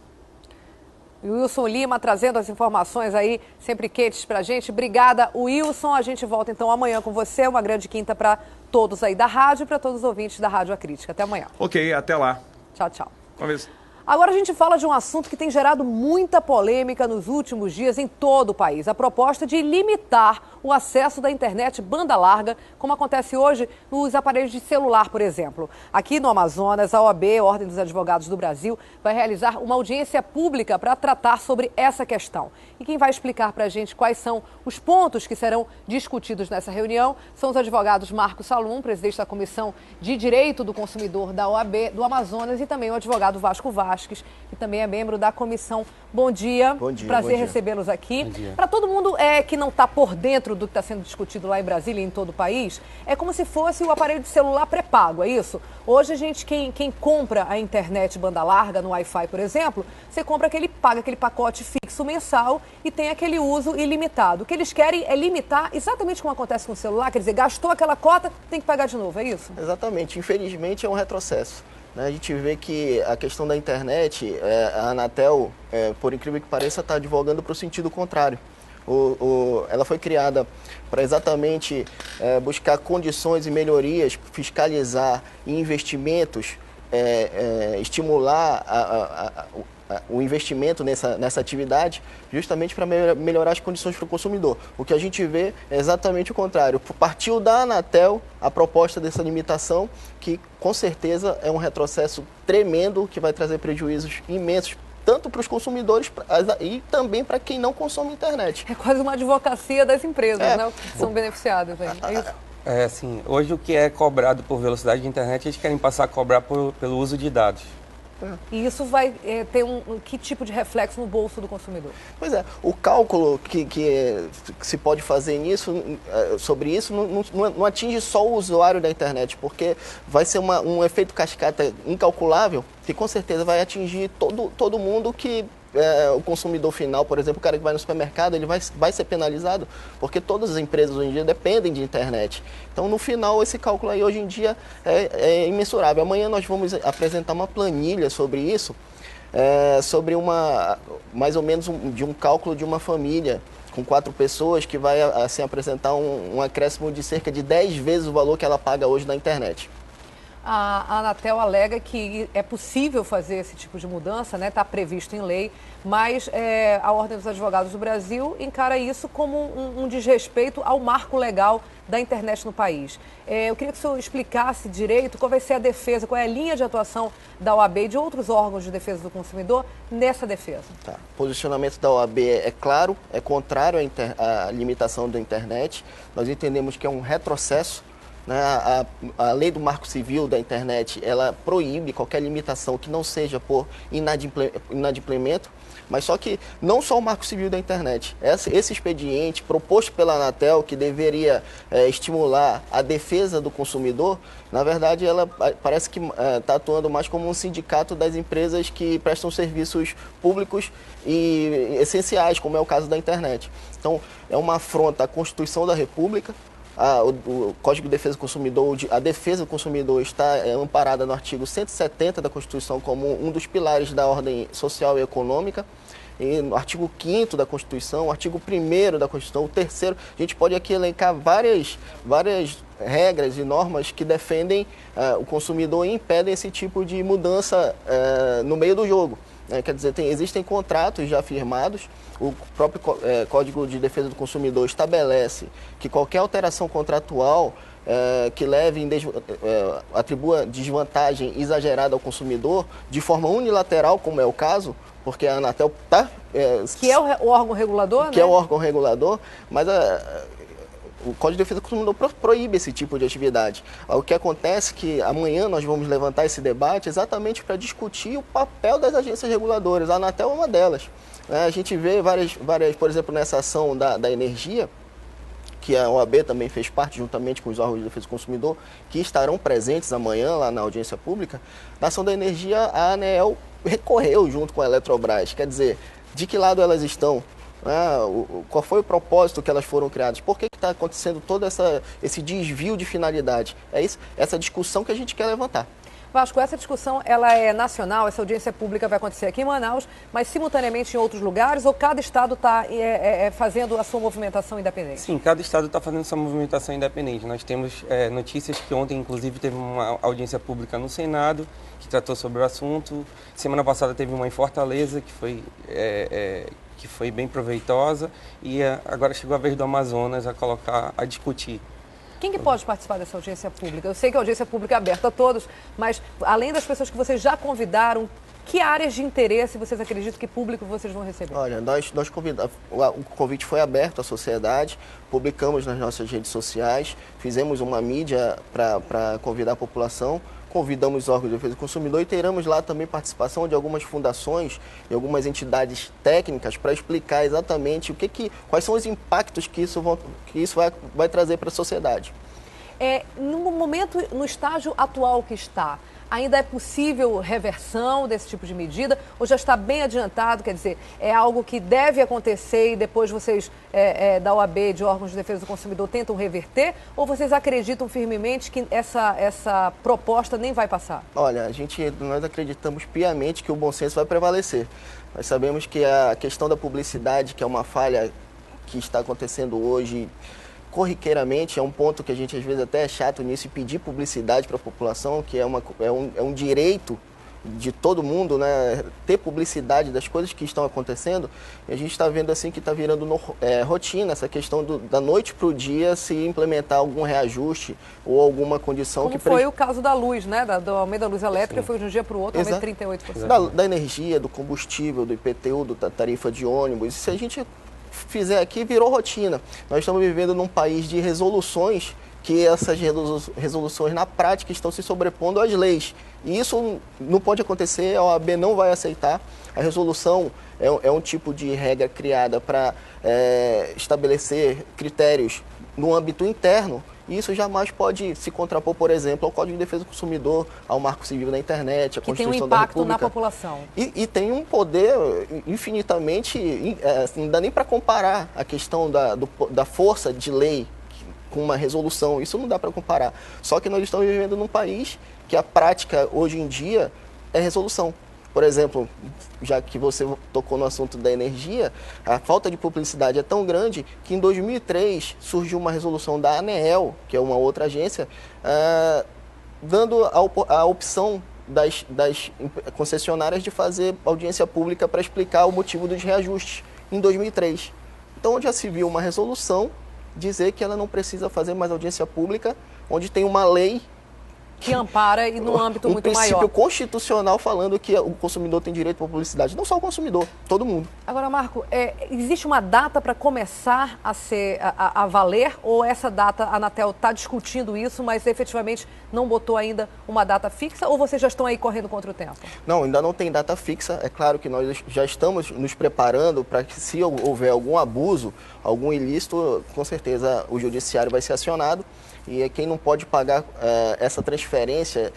Wilson Lima trazendo as informações aí, sempre quentes pra gente. Obrigada, Wilson. A gente volta então amanhã com você. Uma grande quinta para todos aí da rádio e para todos os ouvintes da Rádio A Crítica. Até amanhã. Ok, até lá. Tchau, tchau. Talvez. Agora a gente fala de um assunto que tem gerado muita polêmica nos últimos dias em todo o país. A proposta de limitar o acesso da internet banda larga, como acontece hoje nos aparelhos de celular, por exemplo. Aqui no Amazonas, a OAB, Ordem dos Advogados do Brasil, vai realizar uma audiência pública para tratar sobre essa questão. E quem vai explicar para a gente quais são os pontos que serão discutidos nessa reunião são os advogados Marco Salum, presidente da Comissão de Direito do Consumidor da OAB do Amazonas, e também o advogado Vasco Vasques, que também é membro da comissão. Bom dia. Bom dia. Prazer recebê-los aqui. Para todo mundo que não está por dentro do que está sendo discutido lá em Brasília e em todo o país, é como se fosse o aparelho de celular pré-pago, é isso? Hoje, quem compra a internet banda larga no Wi-Fi, por exemplo, você paga aquele pacote fixo mensal e tem aquele uso ilimitado. O que eles querem é limitar exatamente como acontece com o celular, quer dizer, gastou aquela cota, tem que pagar de novo, é isso? Exatamente. Infelizmente, é um retrocesso. A gente vê que a questão da internet, a Anatel, por incrível que pareça, está advogando para o sentido contrário. Ela foi criada para exatamente buscar condições e melhorias, fiscalizar investimentos, estimular o investimento nessa atividade, justamente para melhorar as condições para o consumidor. O que a gente vê é exatamente o contrário. Partiu da Anatel a proposta dessa limitação, que com certeza é um retrocesso tremendo, que vai trazer prejuízos imensos, tanto para os consumidores e também para quem não consome internet. É quase uma advocacia das empresas, né? Que são beneficiadas. É isso? Assim, hoje o que é cobrado por velocidade de internet, eles querem passar a cobrar pelo uso de dados. E isso vai ter que tipo de reflexo no bolso do consumidor? Pois é, o cálculo que se pode fazer sobre isso não atinge só o usuário da internet, porque vai ser um efeito cascata incalculável que com certeza vai atingir todo mundo que o consumidor final, por exemplo, o cara que vai no supermercado, ele vai ser penalizado, porque todas as empresas hoje em dia dependem de internet. Então, no final, esse cálculo aí hoje em dia é imensurável. Amanhã nós vamos apresentar uma planilha sobre isso, sobre mais ou menos de um cálculo de uma família com 4 pessoas, que vai assim, apresentar um acréscimo de cerca de 10 vezes o valor que ela paga hoje na internet. A Anatel alega que é possível fazer esse tipo de mudança, né? Está previsto em lei, mas a Ordem dos Advogados do Brasil encara isso como um desrespeito ao marco legal da internet no país. Eu queria que o senhor explicasse direito qual vai ser a defesa, qual é a linha de atuação da OAB e de outros órgãos de defesa do consumidor nessa defesa. Tá. O posicionamento da OAB é claro, é contrário à limitação da internet. Nós entendemos que é um retrocesso. A lei do Marco Civil da internet, ela proíbe qualquer limitação que não seja por inadimplemento, mas só que não só o Marco Civil da internet. Esse expediente proposto pela Anatel, que deveria estimular a defesa do consumidor, na verdade ela parece que está atuando mais como um sindicato das empresas que prestam serviços públicos e essenciais, como é o caso da internet. Então, é uma afronta à Constituição da República. O Código de Defesa do Consumidor, a defesa do consumidor está amparada no artigo 170 da Constituição como um dos pilares da ordem social e econômica. E no artigo 5º da Constituição, o artigo 1º da Constituição, o 3º, a gente pode aqui elencar várias regras e normas que defendem o consumidor e impedem esse tipo de mudança no meio do jogo. Quer dizer, existem contratos já firmados. O próprio Código de Defesa do Consumidor estabelece que qualquer alteração contratual que atribua desvantagem exagerada ao consumidor, de forma unilateral, como é o caso, porque a Anatel está... que é o órgão regulador, que é o órgão regulador, mas o Código de Defesa do Consumidor proíbe esse tipo de atividade. O que acontece é que amanhã nós vamos levantar esse debate exatamente para discutir o papel das agências reguladoras. A Anatel é uma delas. A gente vê várias, por exemplo, nessa ação da energia, que a OAB também fez parte, juntamente com os órgãos de defesa do consumidor, que estarão presentes amanhã lá na audiência pública. Na ação da energia, a ANEEL recorreu junto com a Eletrobras. Quer dizer, de que lado elas estão? Qual foi o propósito que elas foram criadas? Por que está acontecendo todo esse desvio de finalidade? É isso, essa discussão que a gente quer levantar. Vasco, essa discussão ela é nacional, essa audiência pública vai acontecer aqui em Manaus, mas simultaneamente em outros lugares, ou cada estado está fazendo a sua movimentação independente? Sim, cada estado está fazendo sua movimentação independente. Nós temos notícias que ontem, inclusive, teve uma audiência pública no Senado, que tratou sobre o assunto. Semana passada teve uma em Fortaleza, que foi bem proveitosa, e agora chegou a vez do Amazonas a discutir. Quem que pode participar dessa audiência pública? Eu sei que a audiência pública é aberta a todos, mas além das pessoas que vocês já convidaram, que áreas de interesse vocês acreditam que público vocês vão receber? Olha, nós convidamos, o convite foi aberto à sociedade, publicamos nas nossas redes sociais, fizemos uma mídia para convidar a população, convidamos os órgãos de defesa do consumidor e teremos lá também participação de algumas fundações e algumas entidades técnicas para explicar exatamente quais são os impactos que isso vai trazer para a sociedade. No momento, no estágio atual que está, ainda é possível reversão desse tipo de medida ou já está bem adiantado? Quer dizer, é algo que deve acontecer e depois vocês da OAB, de órgãos de defesa do consumidor, tentam reverter? Ou vocês acreditam firmemente que essa proposta nem vai passar? Olha, nós acreditamos piamente que o bom senso vai prevalecer. Nós sabemos que a questão da publicidade, que é uma falha que está acontecendo hoje corriqueiramente, é um ponto que a gente às vezes até é chato nisso, e pedir publicidade para a população, que é um direito de todo mundo, né, ter publicidade das coisas que estão acontecendo. E a gente está vendo assim que está virando rotina essa questão da noite para o dia se implementar algum reajuste ou alguma condição Como foi o caso da luz, né, do aumento da luz elétrica, foi de um dia para o outro, aumento de 38%. Da energia, do combustível, do IPTU, da tarifa de ônibus. Se a gente fizer aqui, virou rotina. Nós estamos vivendo num país de resoluções, que essas resoluções na prática estão se sobrepondo às leis. E isso não pode acontecer, a OAB não vai aceitar. A resolução é um tipo de regra criada para estabelecer critérios no âmbito interno, e isso jamais pode se contrapor, por exemplo, ao Código de Defesa do Consumidor, ao Marco Civil da Internet, à Constituição da República. Que tem um impacto na população. E tem um poder infinitamente, não dá nem para comparar a questão da força de lei com uma resolução, isso não dá para comparar. Só que nós estamos vivendo num país que a prática hoje em dia é resolução. Por exemplo, já que você tocou no assunto da energia, a falta de publicidade é tão grande que em 2003 surgiu uma resolução da ANEEL, que é uma outra agência, dando a opção das concessionárias de fazer audiência pública para explicar o motivo dos reajustes, em 2003. Então, já se viu uma resolução dizer que ela não precisa fazer mais audiência pública, onde tem uma lei que ampara e num âmbito muito maior. Um princípio constitucional falando que o consumidor tem direito à publicidade. Não só o consumidor, todo mundo. Agora, Marco, existe uma data para começar a valer, ou essa data a Anatel está discutindo isso, mas efetivamente não botou ainda uma data fixa, ou vocês já estão aí correndo contra o tempo? Não, ainda não tem data fixa. É claro que nós já estamos nos preparando para que, se houver algum abuso, algum ilícito, com certeza o judiciário vai ser acionado. E quem não pode pagar essa transferência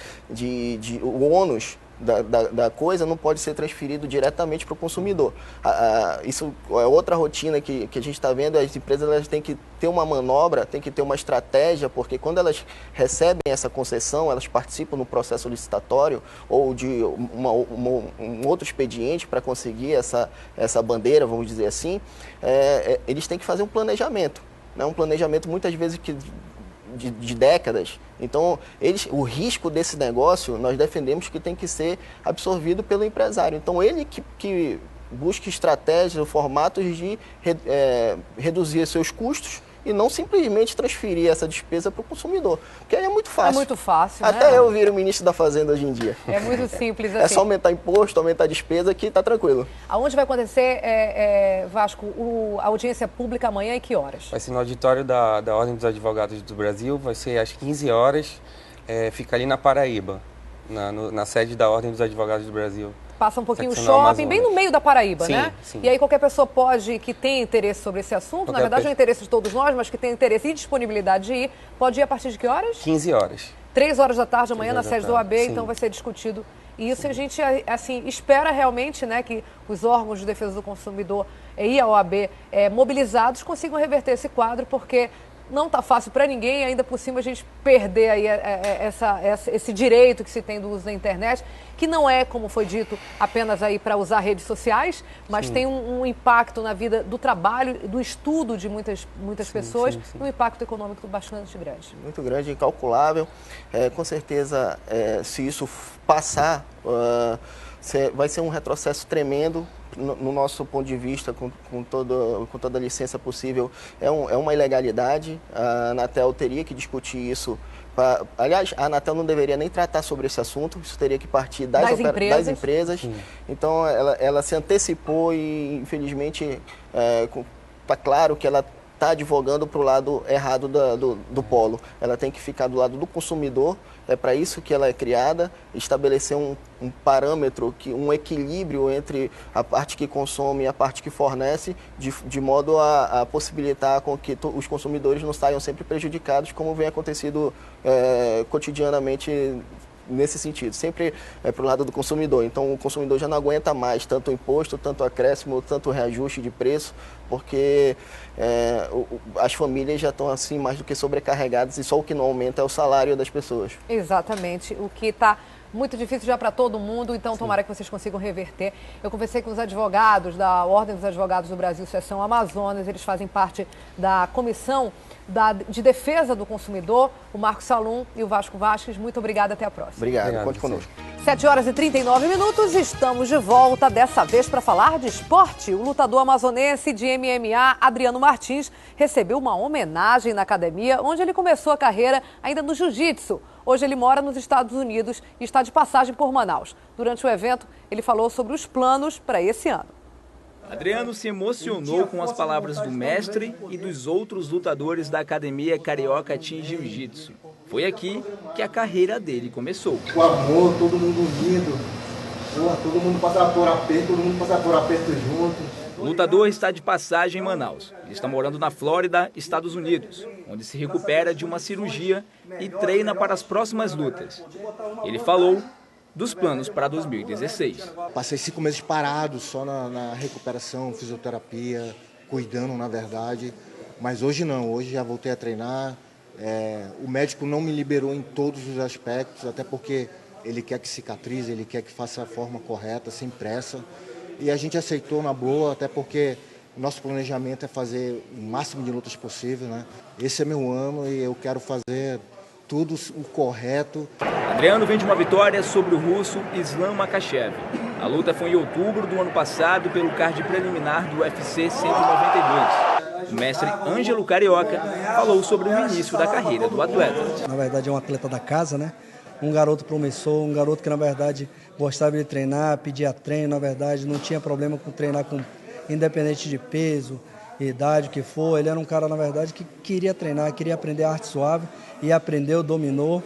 o ônus da coisa não pode ser transferido diretamente para o consumidor. Isso é outra rotina que a gente está vendo. As empresas elas têm que ter uma manobra, têm que ter uma estratégia, porque quando elas recebem essa concessão, elas participam no processo licitatório ou de um outro expediente para conseguir essa bandeira, vamos dizer assim, eles têm que fazer um planejamento, né? Um planejamento muitas vezes de décadas. Então, o risco desse negócio, nós defendemos que tem que ser absorvido pelo empresário. Então, ele que busque estratégias ou formatos de reduzir seus custos e não simplesmente transferir essa despesa para o consumidor. Porque aí é muito fácil. É muito fácil, Até né? eu viro o ministro da Fazenda hoje em dia. É muito simples assim. É só aumentar imposto, aumentar despesa, que está tranquilo. Aonde vai acontecer, Vasco, a audiência pública amanhã e que horas? Vai ser no auditório da Ordem dos Advogados do Brasil, vai ser às 15 horas, fica ali na Paraíba, na sede da Ordem dos Advogados do Brasil. Passa um pouquinho o shopping, bem no meio da Paraíba, sim, né? Sim. E aí qualquer pessoa que tem interesse sobre esse assunto, na verdade é o interesse de todos nós, mas que tem interesse e disponibilidade de ir, pode ir a partir de que horas? 15 horas. 3 horas da tarde amanhã na sede do OAB, então vai ser discutido isso. E a gente, assim, espera realmente, né, que os órgãos de defesa do consumidor e a OAB mobilizados consigam reverter esse quadro, porque não está fácil para ninguém, ainda por cima a gente perder aí esse direito que se tem do uso da internet, que não é, como foi dito, apenas aí para usar redes sociais, mas tem um impacto na vida do trabalho, do estudo de muitas pessoas, um impacto econômico bastante grande. Muito grande, incalculável. Com certeza, se isso passar, vai ser um retrocesso tremendo. No nosso ponto de vista, com toda a licença possível, é uma ilegalidade. A Anatel teria que discutir isso. Aliás, a Anatel não deveria nem tratar sobre esse assunto, isso teria que partir das empresas. Então, ela se antecipou e, infelizmente, está claro que ela está advogando para o lado errado do polo. Ela tem que ficar do lado do consumidor, é para isso que ela é criada, estabelecer um parâmetro, um equilíbrio entre a parte que consome e a parte que fornece, de modo a possibilitar com que os consumidores não saiam sempre prejudicados, como vem acontecido cotidianamente nesse sentido, sempre para o lado do consumidor. Então o consumidor já não aguenta mais tanto imposto, tanto acréscimo, tanto reajuste de preço, porque as famílias já estão assim mais do que sobrecarregadas e só o que não aumenta é o salário das pessoas. Exatamente, o que está muito difícil já para todo mundo, então tomara que vocês consigam reverter. Eu conversei com os advogados da Ordem dos Advogados do Brasil, Seção Amazonas, eles fazem parte da Comissão de Defesa do Consumidor, o Marcos Salum e o Vasco Vasques. Muito obrigada, até a próxima. Obrigado, conte conosco. 7h39, estamos de volta, dessa vez para falar de esporte. O lutador amazonense de MMA, Adriano Martins, recebeu uma homenagem na academia, onde ele começou a carreira ainda no jiu-jitsu. Hoje ele mora nos Estados Unidos e está de passagem por Manaus. Durante o evento, ele falou sobre os planos para esse ano. Adriano se emocionou com as palavras do mestre e dos outros lutadores da Academia Carioca Team Jiu-Jitsu. Foi aqui que a carreira dele começou. O amor, todo mundo unido, todo mundo passava por aperto junto. O lutador está de passagem em Manaus. Ele está morando na Flórida, Estados Unidos, onde se recupera de uma cirurgia e treina para as próximas lutas. Ele falou dos planos para 2016. Passei 5 meses parado só na recuperação, fisioterapia, cuidando na verdade, mas hoje não, hoje já voltei a treinar. O médico não me liberou em todos os aspectos, até porque ele quer que cicatrize, ele quer que faça a forma correta, sem pressa. E a gente aceitou na boa, até porque nosso planejamento é fazer o máximo de lutas possível, né? Esse é meu ano e eu quero fazer tudo o correto. Adriano vem de uma vitória sobre o russo Islam Makhachev. A luta foi em outubro do ano passado pelo card preliminar do UFC 192. O mestre Ângelo Carioca falou sobre o início da carreira do atleta. Na verdade é um atleta da casa, né? Um garoto promissor, um garoto que na verdade gostava de treinar, pedia treino, na verdade não tinha problema com treinar com independente de peso, idade, o que for. Ele era um cara na verdade que queria treinar, queria aprender arte suave e aprendeu, dominou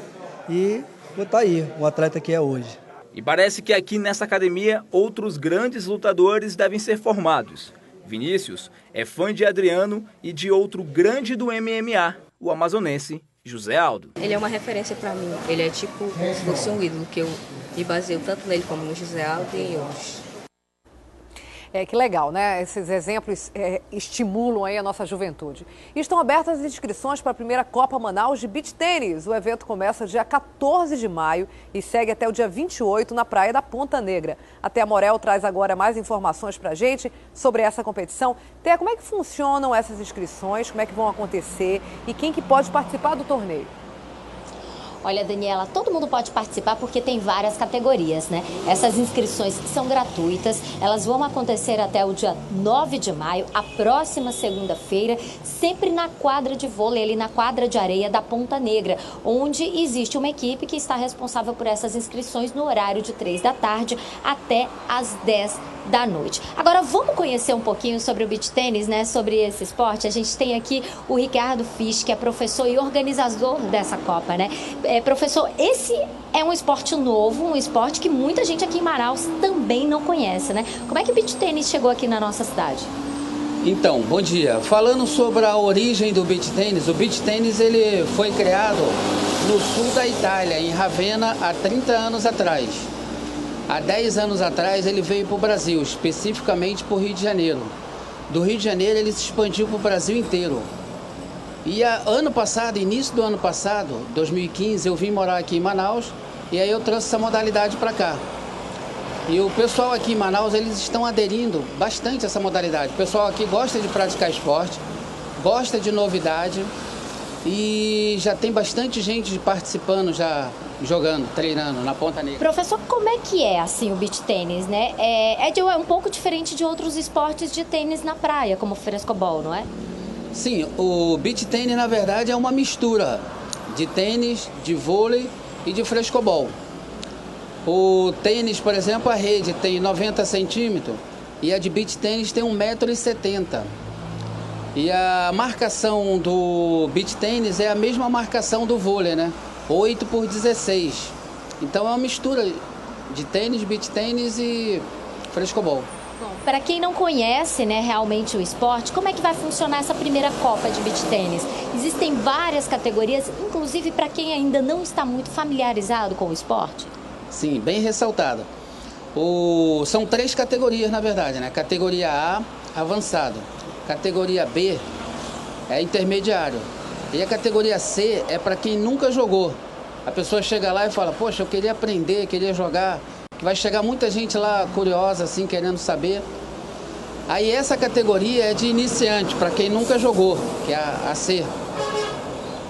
e está aí, o atleta que é hoje. E parece que aqui nessa academia outros grandes lutadores devem ser formados. Vinícius é fã de Adriano e de outro grande do MMA, o amazonense José Aldo. Ele é uma referência para mim. Ele é tipo como se fosse um ídolo, que eu me baseio tanto nele como no José Aldo e em outros. Que legal, né? Esses exemplos estimulam aí a nossa juventude. E estão abertas as inscrições para a primeira Copa Manaus de Beach Tênis. O evento começa dia 14 de maio e segue até o dia 28 na praia da Ponta Negra. A Thea Morel traz agora mais informações para a gente sobre essa competição. Thea, como é que funcionam essas inscrições? Como é que vão acontecer? E quem que pode participar do torneio? Olha, Daniela, todo mundo pode participar porque tem várias categorias, né? Essas inscrições são gratuitas, elas vão acontecer até o dia 9 de maio, a próxima segunda-feira, sempre na quadra de vôlei, ali na quadra de areia da Ponta Negra, onde existe uma equipe que está responsável por essas inscrições no horário de 3 da tarde até às 10 da noite. Agora vamos conhecer um pouquinho sobre o beach tênis, né? Sobre esse esporte. A gente tem aqui o Ricardo Fisch, que é professor e organizador dessa Copa, né? Professor, esse é um esporte novo, um esporte que muita gente aqui em Manaus também não conhece, né? Como é que o beach tênis chegou aqui na nossa cidade? Então, bom dia. Falando sobre a origem do beach tênis, o beach tênis ele foi criado no sul da Itália, em Ravenna, há 30 anos atrás. Há 10 anos atrás ele veio para o Brasil, especificamente para o Rio de Janeiro. Do Rio de Janeiro ele se expandiu para o Brasil inteiro. E ano passado, início do ano passado, 2015, eu vim morar aqui em Manaus e aí eu trouxe essa modalidade para cá. E o pessoal aqui em Manaus, eles estão aderindo bastante a essa modalidade. O pessoal aqui gosta de praticar esporte, gosta de novidade e já tem bastante gente participando, já jogando, treinando na Ponta Negra. Professor, como é que é assim o beach tênis, né? É um pouco diferente de outros esportes de tênis na praia, como o frescobol, não é? Sim, o beach tênis na verdade é uma mistura de tênis, de vôlei e de frescobol. O tênis, por exemplo, a rede tem 90 centímetros e a de beach tênis tem 1,70 m. E a marcação do beach tênis é a mesma marcação do vôlei, né? 8x16. Então é uma mistura de tênis, beach tênis e frescobol. Para quem não conhece, né, realmente o esporte, como é que vai funcionar essa primeira Copa de Beach Tênis? Existem várias categorias, inclusive para quem ainda não está muito familiarizado com o esporte? Sim, bem ressaltado. São 3 categorias, na verdade, né? Categoria A, avançado. Categoria B é intermediário. E a categoria C é para quem nunca jogou. A pessoa chega lá e fala, poxa, eu queria aprender, queria jogar. Vai chegar muita gente lá curiosa, assim, querendo saber. Aí essa categoria é de iniciante, para quem nunca jogou, que é a C.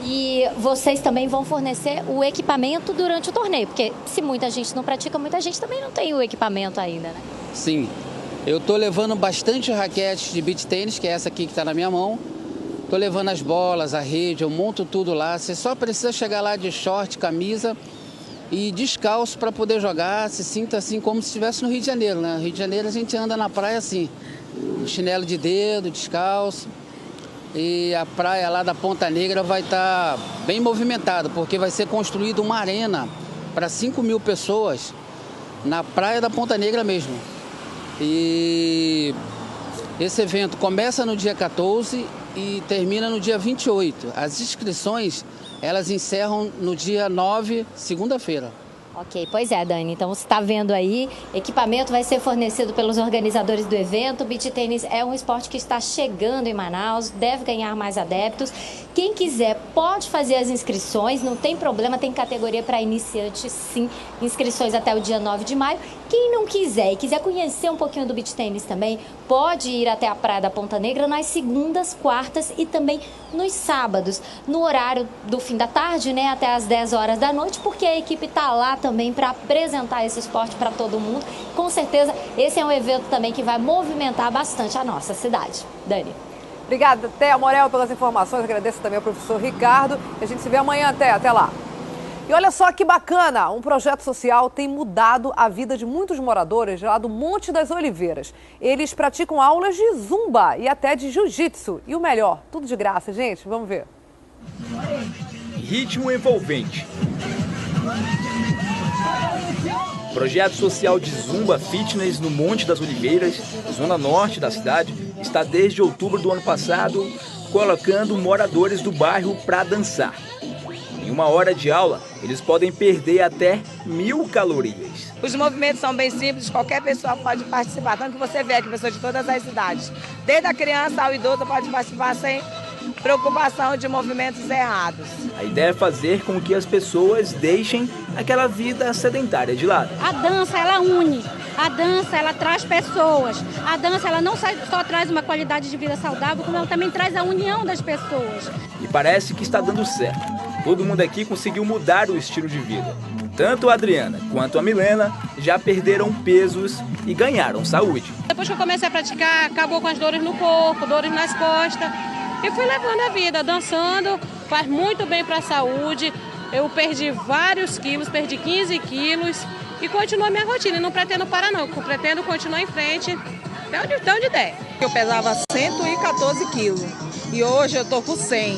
E vocês também vão fornecer o equipamento durante o torneio, porque se muita gente não pratica, muita gente também não tem o equipamento ainda, né? Sim. Eu tô levando bastante raquetes de beach tênis, que é essa aqui que está na minha mão. Tô levando as bolas, a rede, eu monto tudo lá. Você só precisa chegar lá de short, camisa e descalço para poder jogar. Se sinta assim como se estivesse no Rio de Janeiro, né? No Rio de Janeiro a gente anda na praia assim, chinelo de dedo, descalço. E a praia lá da Ponta Negra vai estar bem movimentada, porque vai ser construída uma arena para 5.000 pessoas na praia da Ponta Negra mesmo. E esse evento começa no dia 14 e termina no dia 28. As inscrições, elas encerram no dia 9, segunda-feira. Ok, pois é, Dani. Então você está vendo aí, equipamento vai ser fornecido pelos organizadores do evento. O beach tênis é um esporte que está chegando em Manaus, deve ganhar mais adeptos. Quem quiser pode fazer as inscrições, não tem problema, tem categoria para iniciantes sim, inscrições até o dia 9 de maio. Quem não quiser e quiser conhecer um pouquinho do beach tênis também, pode ir até a Praia da Ponta Negra nas segundas, quartas e também nos sábados, no horário do fim da tarde, né, até as 10 horas da noite, porque a equipe está lá também para apresentar esse esporte para todo mundo. Com certeza, esse é um evento também que vai movimentar bastante a nossa cidade. Dani. Obrigada, Thea Morel, pelas informações. Agradeço também ao professor Ricardo. A gente se vê amanhã, Thea. Até lá. E olha só que bacana, um projeto social tem mudado a vida de muitos moradores lá do Monte das Oliveiras. Eles praticam aulas de zumba e até de jiu-jitsu. E o melhor, tudo de graça, gente. Vamos ver. Ritmo envolvente. Projeto social de Zumba Fitness no Monte das Oliveiras, zona norte da cidade, está desde outubro do ano passado colocando moradores do bairro para dançar. Em uma hora de aula, eles podem perder até 1.000 calorias. Os movimentos são bem simples, qualquer pessoa pode participar, tanto que você vê aqui pessoas de todas as idades. Desde a criança ao idoso pode participar sem preocupação de movimentos errados. A ideia é fazer com que as pessoas deixem aquela vida sedentária de lado. A dança, ela une. A dança, ela traz pessoas. A dança, ela não só traz uma qualidade de vida saudável, como ela também traz a união das pessoas. E parece que está dando certo. Todo mundo aqui conseguiu mudar o estilo de vida. Tanto a Adriana quanto a Milena já perderam pesos e ganharam saúde. Depois que eu comecei a praticar, acabou com as dores no corpo, dores nas costas. E fui levando a vida, dançando, faz muito bem para a saúde. Eu perdi vários quilos, perdi 15 quilos e continuo a minha rotina. E não pretendo parar não, eu pretendo continuar em frente até onde der. Eu pesava 114 quilos e hoje eu estou com 100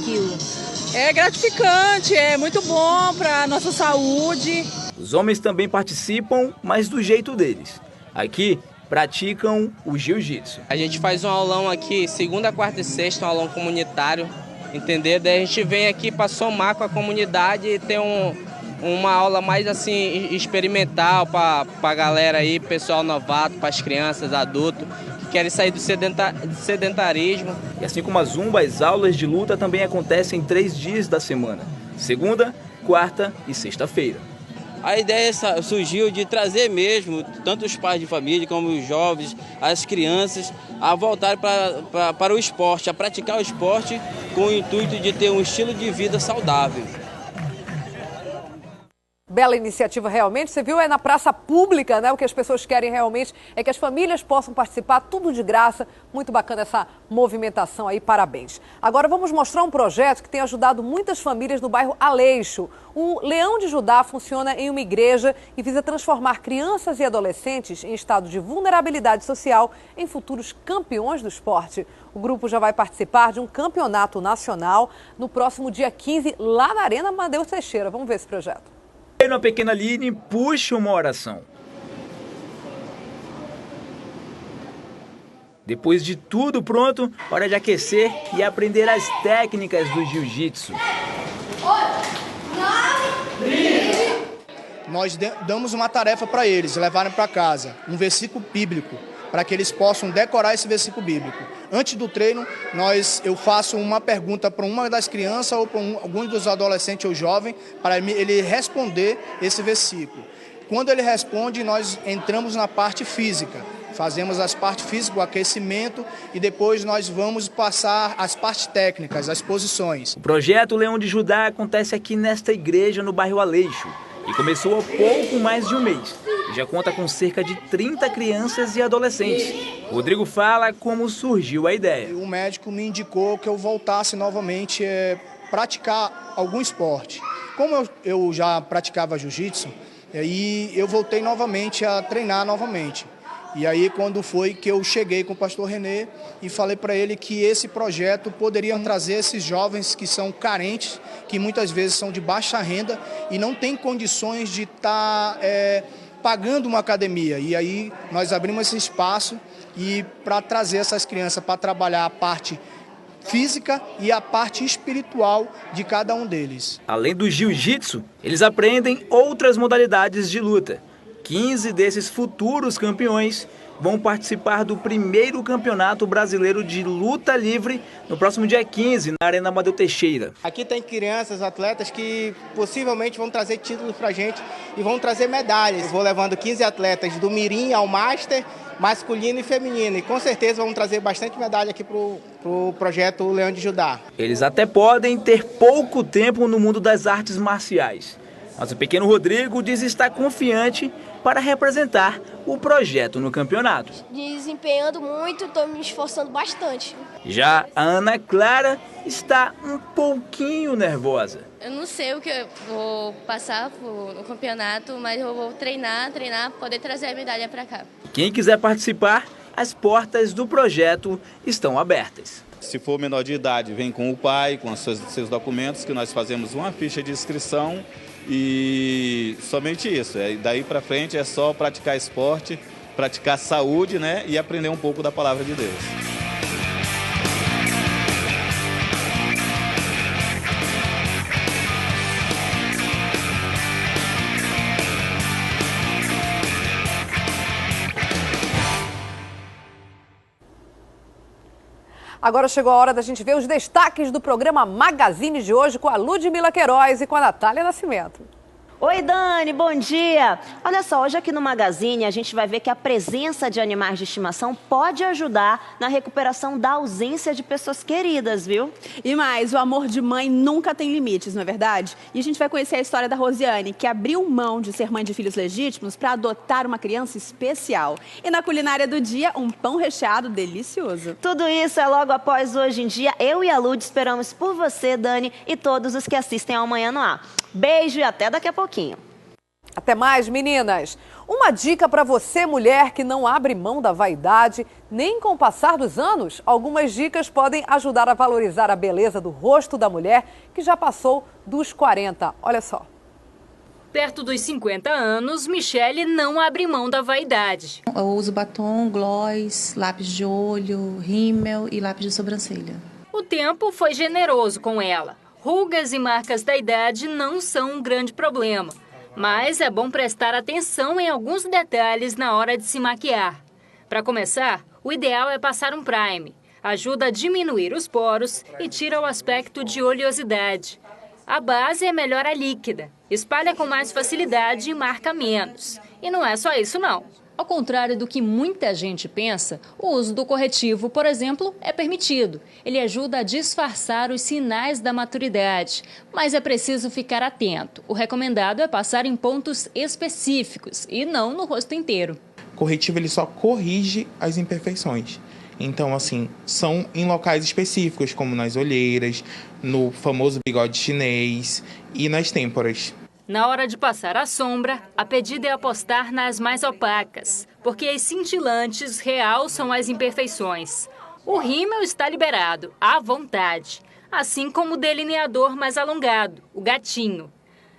quilos. É gratificante, é muito bom para a nossa saúde. Os homens também participam, mas do jeito deles. Aqui, praticam o jiu-jitsu. A gente faz um aulão aqui, segunda, quarta e sexta, um aulão comunitário, entendeu? Daí a gente vem aqui para somar com a comunidade e ter uma aula mais assim experimental para a galera aí, pessoal novato, para as crianças, adultos, que querem sair do sedentarismo. E assim como a Zumba, as aulas de luta também acontecem 3 dias da semana, segunda, quarta e sexta-feira. A ideia surgiu de trazer mesmo, tanto os pais de família como os jovens, as crianças, a voltar para o esporte, a praticar o esporte com o intuito de ter um estilo de vida saudável. Bela iniciativa realmente, você viu, é na praça pública, né? O que as pessoas querem realmente é que as famílias possam participar, tudo de graça. Muito bacana essa movimentação aí, parabéns. Agora vamos mostrar um projeto que tem ajudado muitas famílias no bairro Aleixo. O Leão de Judá funciona em uma igreja e visa transformar crianças e adolescentes em estado de vulnerabilidade social em futuros campeões do esporte. O grupo já vai participar de um campeonato nacional no próximo dia 15, lá na Arena Amadeu Teixeira. Vamos ver esse projeto. A pequena Aline puxa uma oração. Depois de tudo pronto, hora de aquecer e aprender as técnicas do jiu-jitsu. Nós damos uma tarefa para eles, levarem para casa um versículo bíblico, para que eles possam decorar esse versículo bíblico. Antes do treino, eu faço uma pergunta para uma das crianças ou para algum dos adolescentes ou jovens, para ele responder esse versículo. Quando ele responde, nós entramos na parte física. Fazemos as partes físicas, o aquecimento, e depois nós vamos passar as partes técnicas, as posições. O projeto Leão de Judá acontece aqui nesta igreja no bairro Aleixo e começou há pouco mais de um mês. Já conta com cerca de 30 crianças e adolescentes. Rodrigo fala como surgiu a ideia. O médico me indicou que eu voltasse novamente a praticar algum esporte. Como eu já praticava jiu-jitsu, aí eu voltei novamente a treinar novamente. E aí quando foi que eu cheguei com o pastor Renê e falei para ele que esse projeto poderia trazer esses jovens que são carentes, que muitas vezes são de baixa renda e não têm condições de estar pagando uma academia. E aí nós abrimos esse espaço e para trazer essas crianças para trabalhar a parte física e a parte espiritual de cada um deles. Além do jiu-jitsu, eles aprendem outras modalidades de luta. 15 desses futuros campeões vão participar do primeiro campeonato brasileiro de luta livre no próximo dia 15, na Arena Amadeu Teixeira. Aqui tem crianças, atletas que possivelmente vão trazer títulos pra gente e vão trazer medalhas. Eu vou levando 15 atletas do mirim ao master, masculino e feminino. E com certeza vão trazer bastante medalha aqui pro projeto Leão de Judá. Eles até podem ter pouco tempo no mundo das artes marciais, mas o pequeno Rodrigo diz estar confiante para representar o projeto no campeonato. Desempenhando muito, estou me esforçando bastante. Já a Ana Clara está um pouquinho nervosa. Eu não sei o que eu vou passar no campeonato, mas eu vou treinar, poder trazer a medalha para cá. Quem quiser participar, as portas do projeto estão abertas. Se for menor de idade, vem com o pai, com os seus documentos, que nós fazemos uma ficha de inscrição. E somente isso, daí para frente é só praticar esporte, praticar saúde, né, e aprender um pouco da palavra de Deus. Agora chegou a hora da gente ver os destaques do programa Magazine de hoje com a Ludmila Queiroz e com a Natália Nascimento. Oi, Dani, bom dia. Olha só, hoje aqui no Magazine a gente vai ver que a presença de animais de estimação pode ajudar na recuperação da ausência de pessoas queridas, viu? E mais, o amor de mãe nunca tem limites, não é verdade? E a gente vai conhecer a história da Rosiane, que abriu mão de ser mãe de filhos legítimos para adotar uma criança especial. E na culinária do dia, um pão recheado delicioso. Tudo isso é logo após Hoje em Dia. Eu e a Lud esperamos por você, Dani, e todos os que assistem ao Manhã no Ar. Beijo e até daqui a pouquinho. Até mais, meninas. Uma dica para você, mulher que não abre mão da vaidade, nem com o passar dos anos. Algumas dicas podem ajudar a valorizar a beleza do rosto da mulher que já passou dos 40. Olha só. Perto dos 50 anos, Michele não abre mão da vaidade. Eu uso batom, gloss, lápis de olho, rímel e lápis de sobrancelha. O tempo foi generoso com ela. Rugas e marcas da idade não são um grande problema, mas é bom prestar atenção em alguns detalhes na hora de se maquiar. Para começar, o ideal é passar um prime. Ajuda a diminuir os poros e tira o aspecto de oleosidade. A base é melhor a líquida, espalha com mais facilidade e marca menos. E não é só isso não. Ao contrário do que muita gente pensa, o uso do corretivo, por exemplo, é permitido. Ele ajuda a disfarçar os sinais da maturidade, mas é preciso ficar atento. O recomendado é passar em pontos específicos e não no rosto inteiro. O corretivo ele só corrige as imperfeições. Então, assim, são em locais específicos, como nas olheiras, no famoso bigode chinês e nas têmporas. Na hora de passar a sombra, a pedida é apostar nas mais opacas, porque as cintilantes realçam as imperfeições. O rímel está liberado, à vontade, assim como o delineador mais alongado, o gatinho.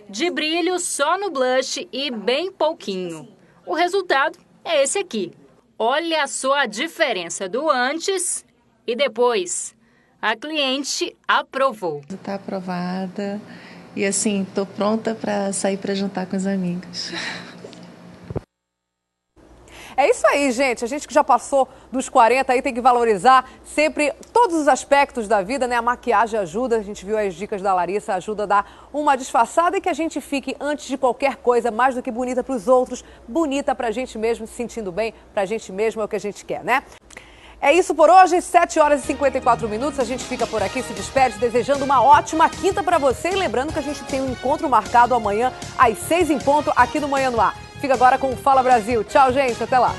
De brilho só no blush e bem pouquinho. O resultado é esse aqui. Olha só a diferença do antes e depois. A cliente aprovou. Está aprovada e assim, estou pronta para sair para jantar com os amigos. É isso aí, gente. A gente que já passou dos 40 aí tem que valorizar sempre todos os aspectos da vida, né? A maquiagem ajuda, a gente viu as dicas da Larissa, ajuda a dar uma disfarçada e que a gente fique, antes de qualquer coisa, mais do que bonita para os outros, bonita pra gente mesmo, se sentindo bem, pra gente mesmo é o que a gente quer, né? É isso por hoje, 7 horas e 54 minutos, a gente fica por aqui, se despede, desejando uma ótima quinta pra você e lembrando que a gente tem um encontro marcado amanhã às 6 em ponto aqui no Manhã no Ar. Fica agora com o Fala Brasil. Tchau, gente. Até lá.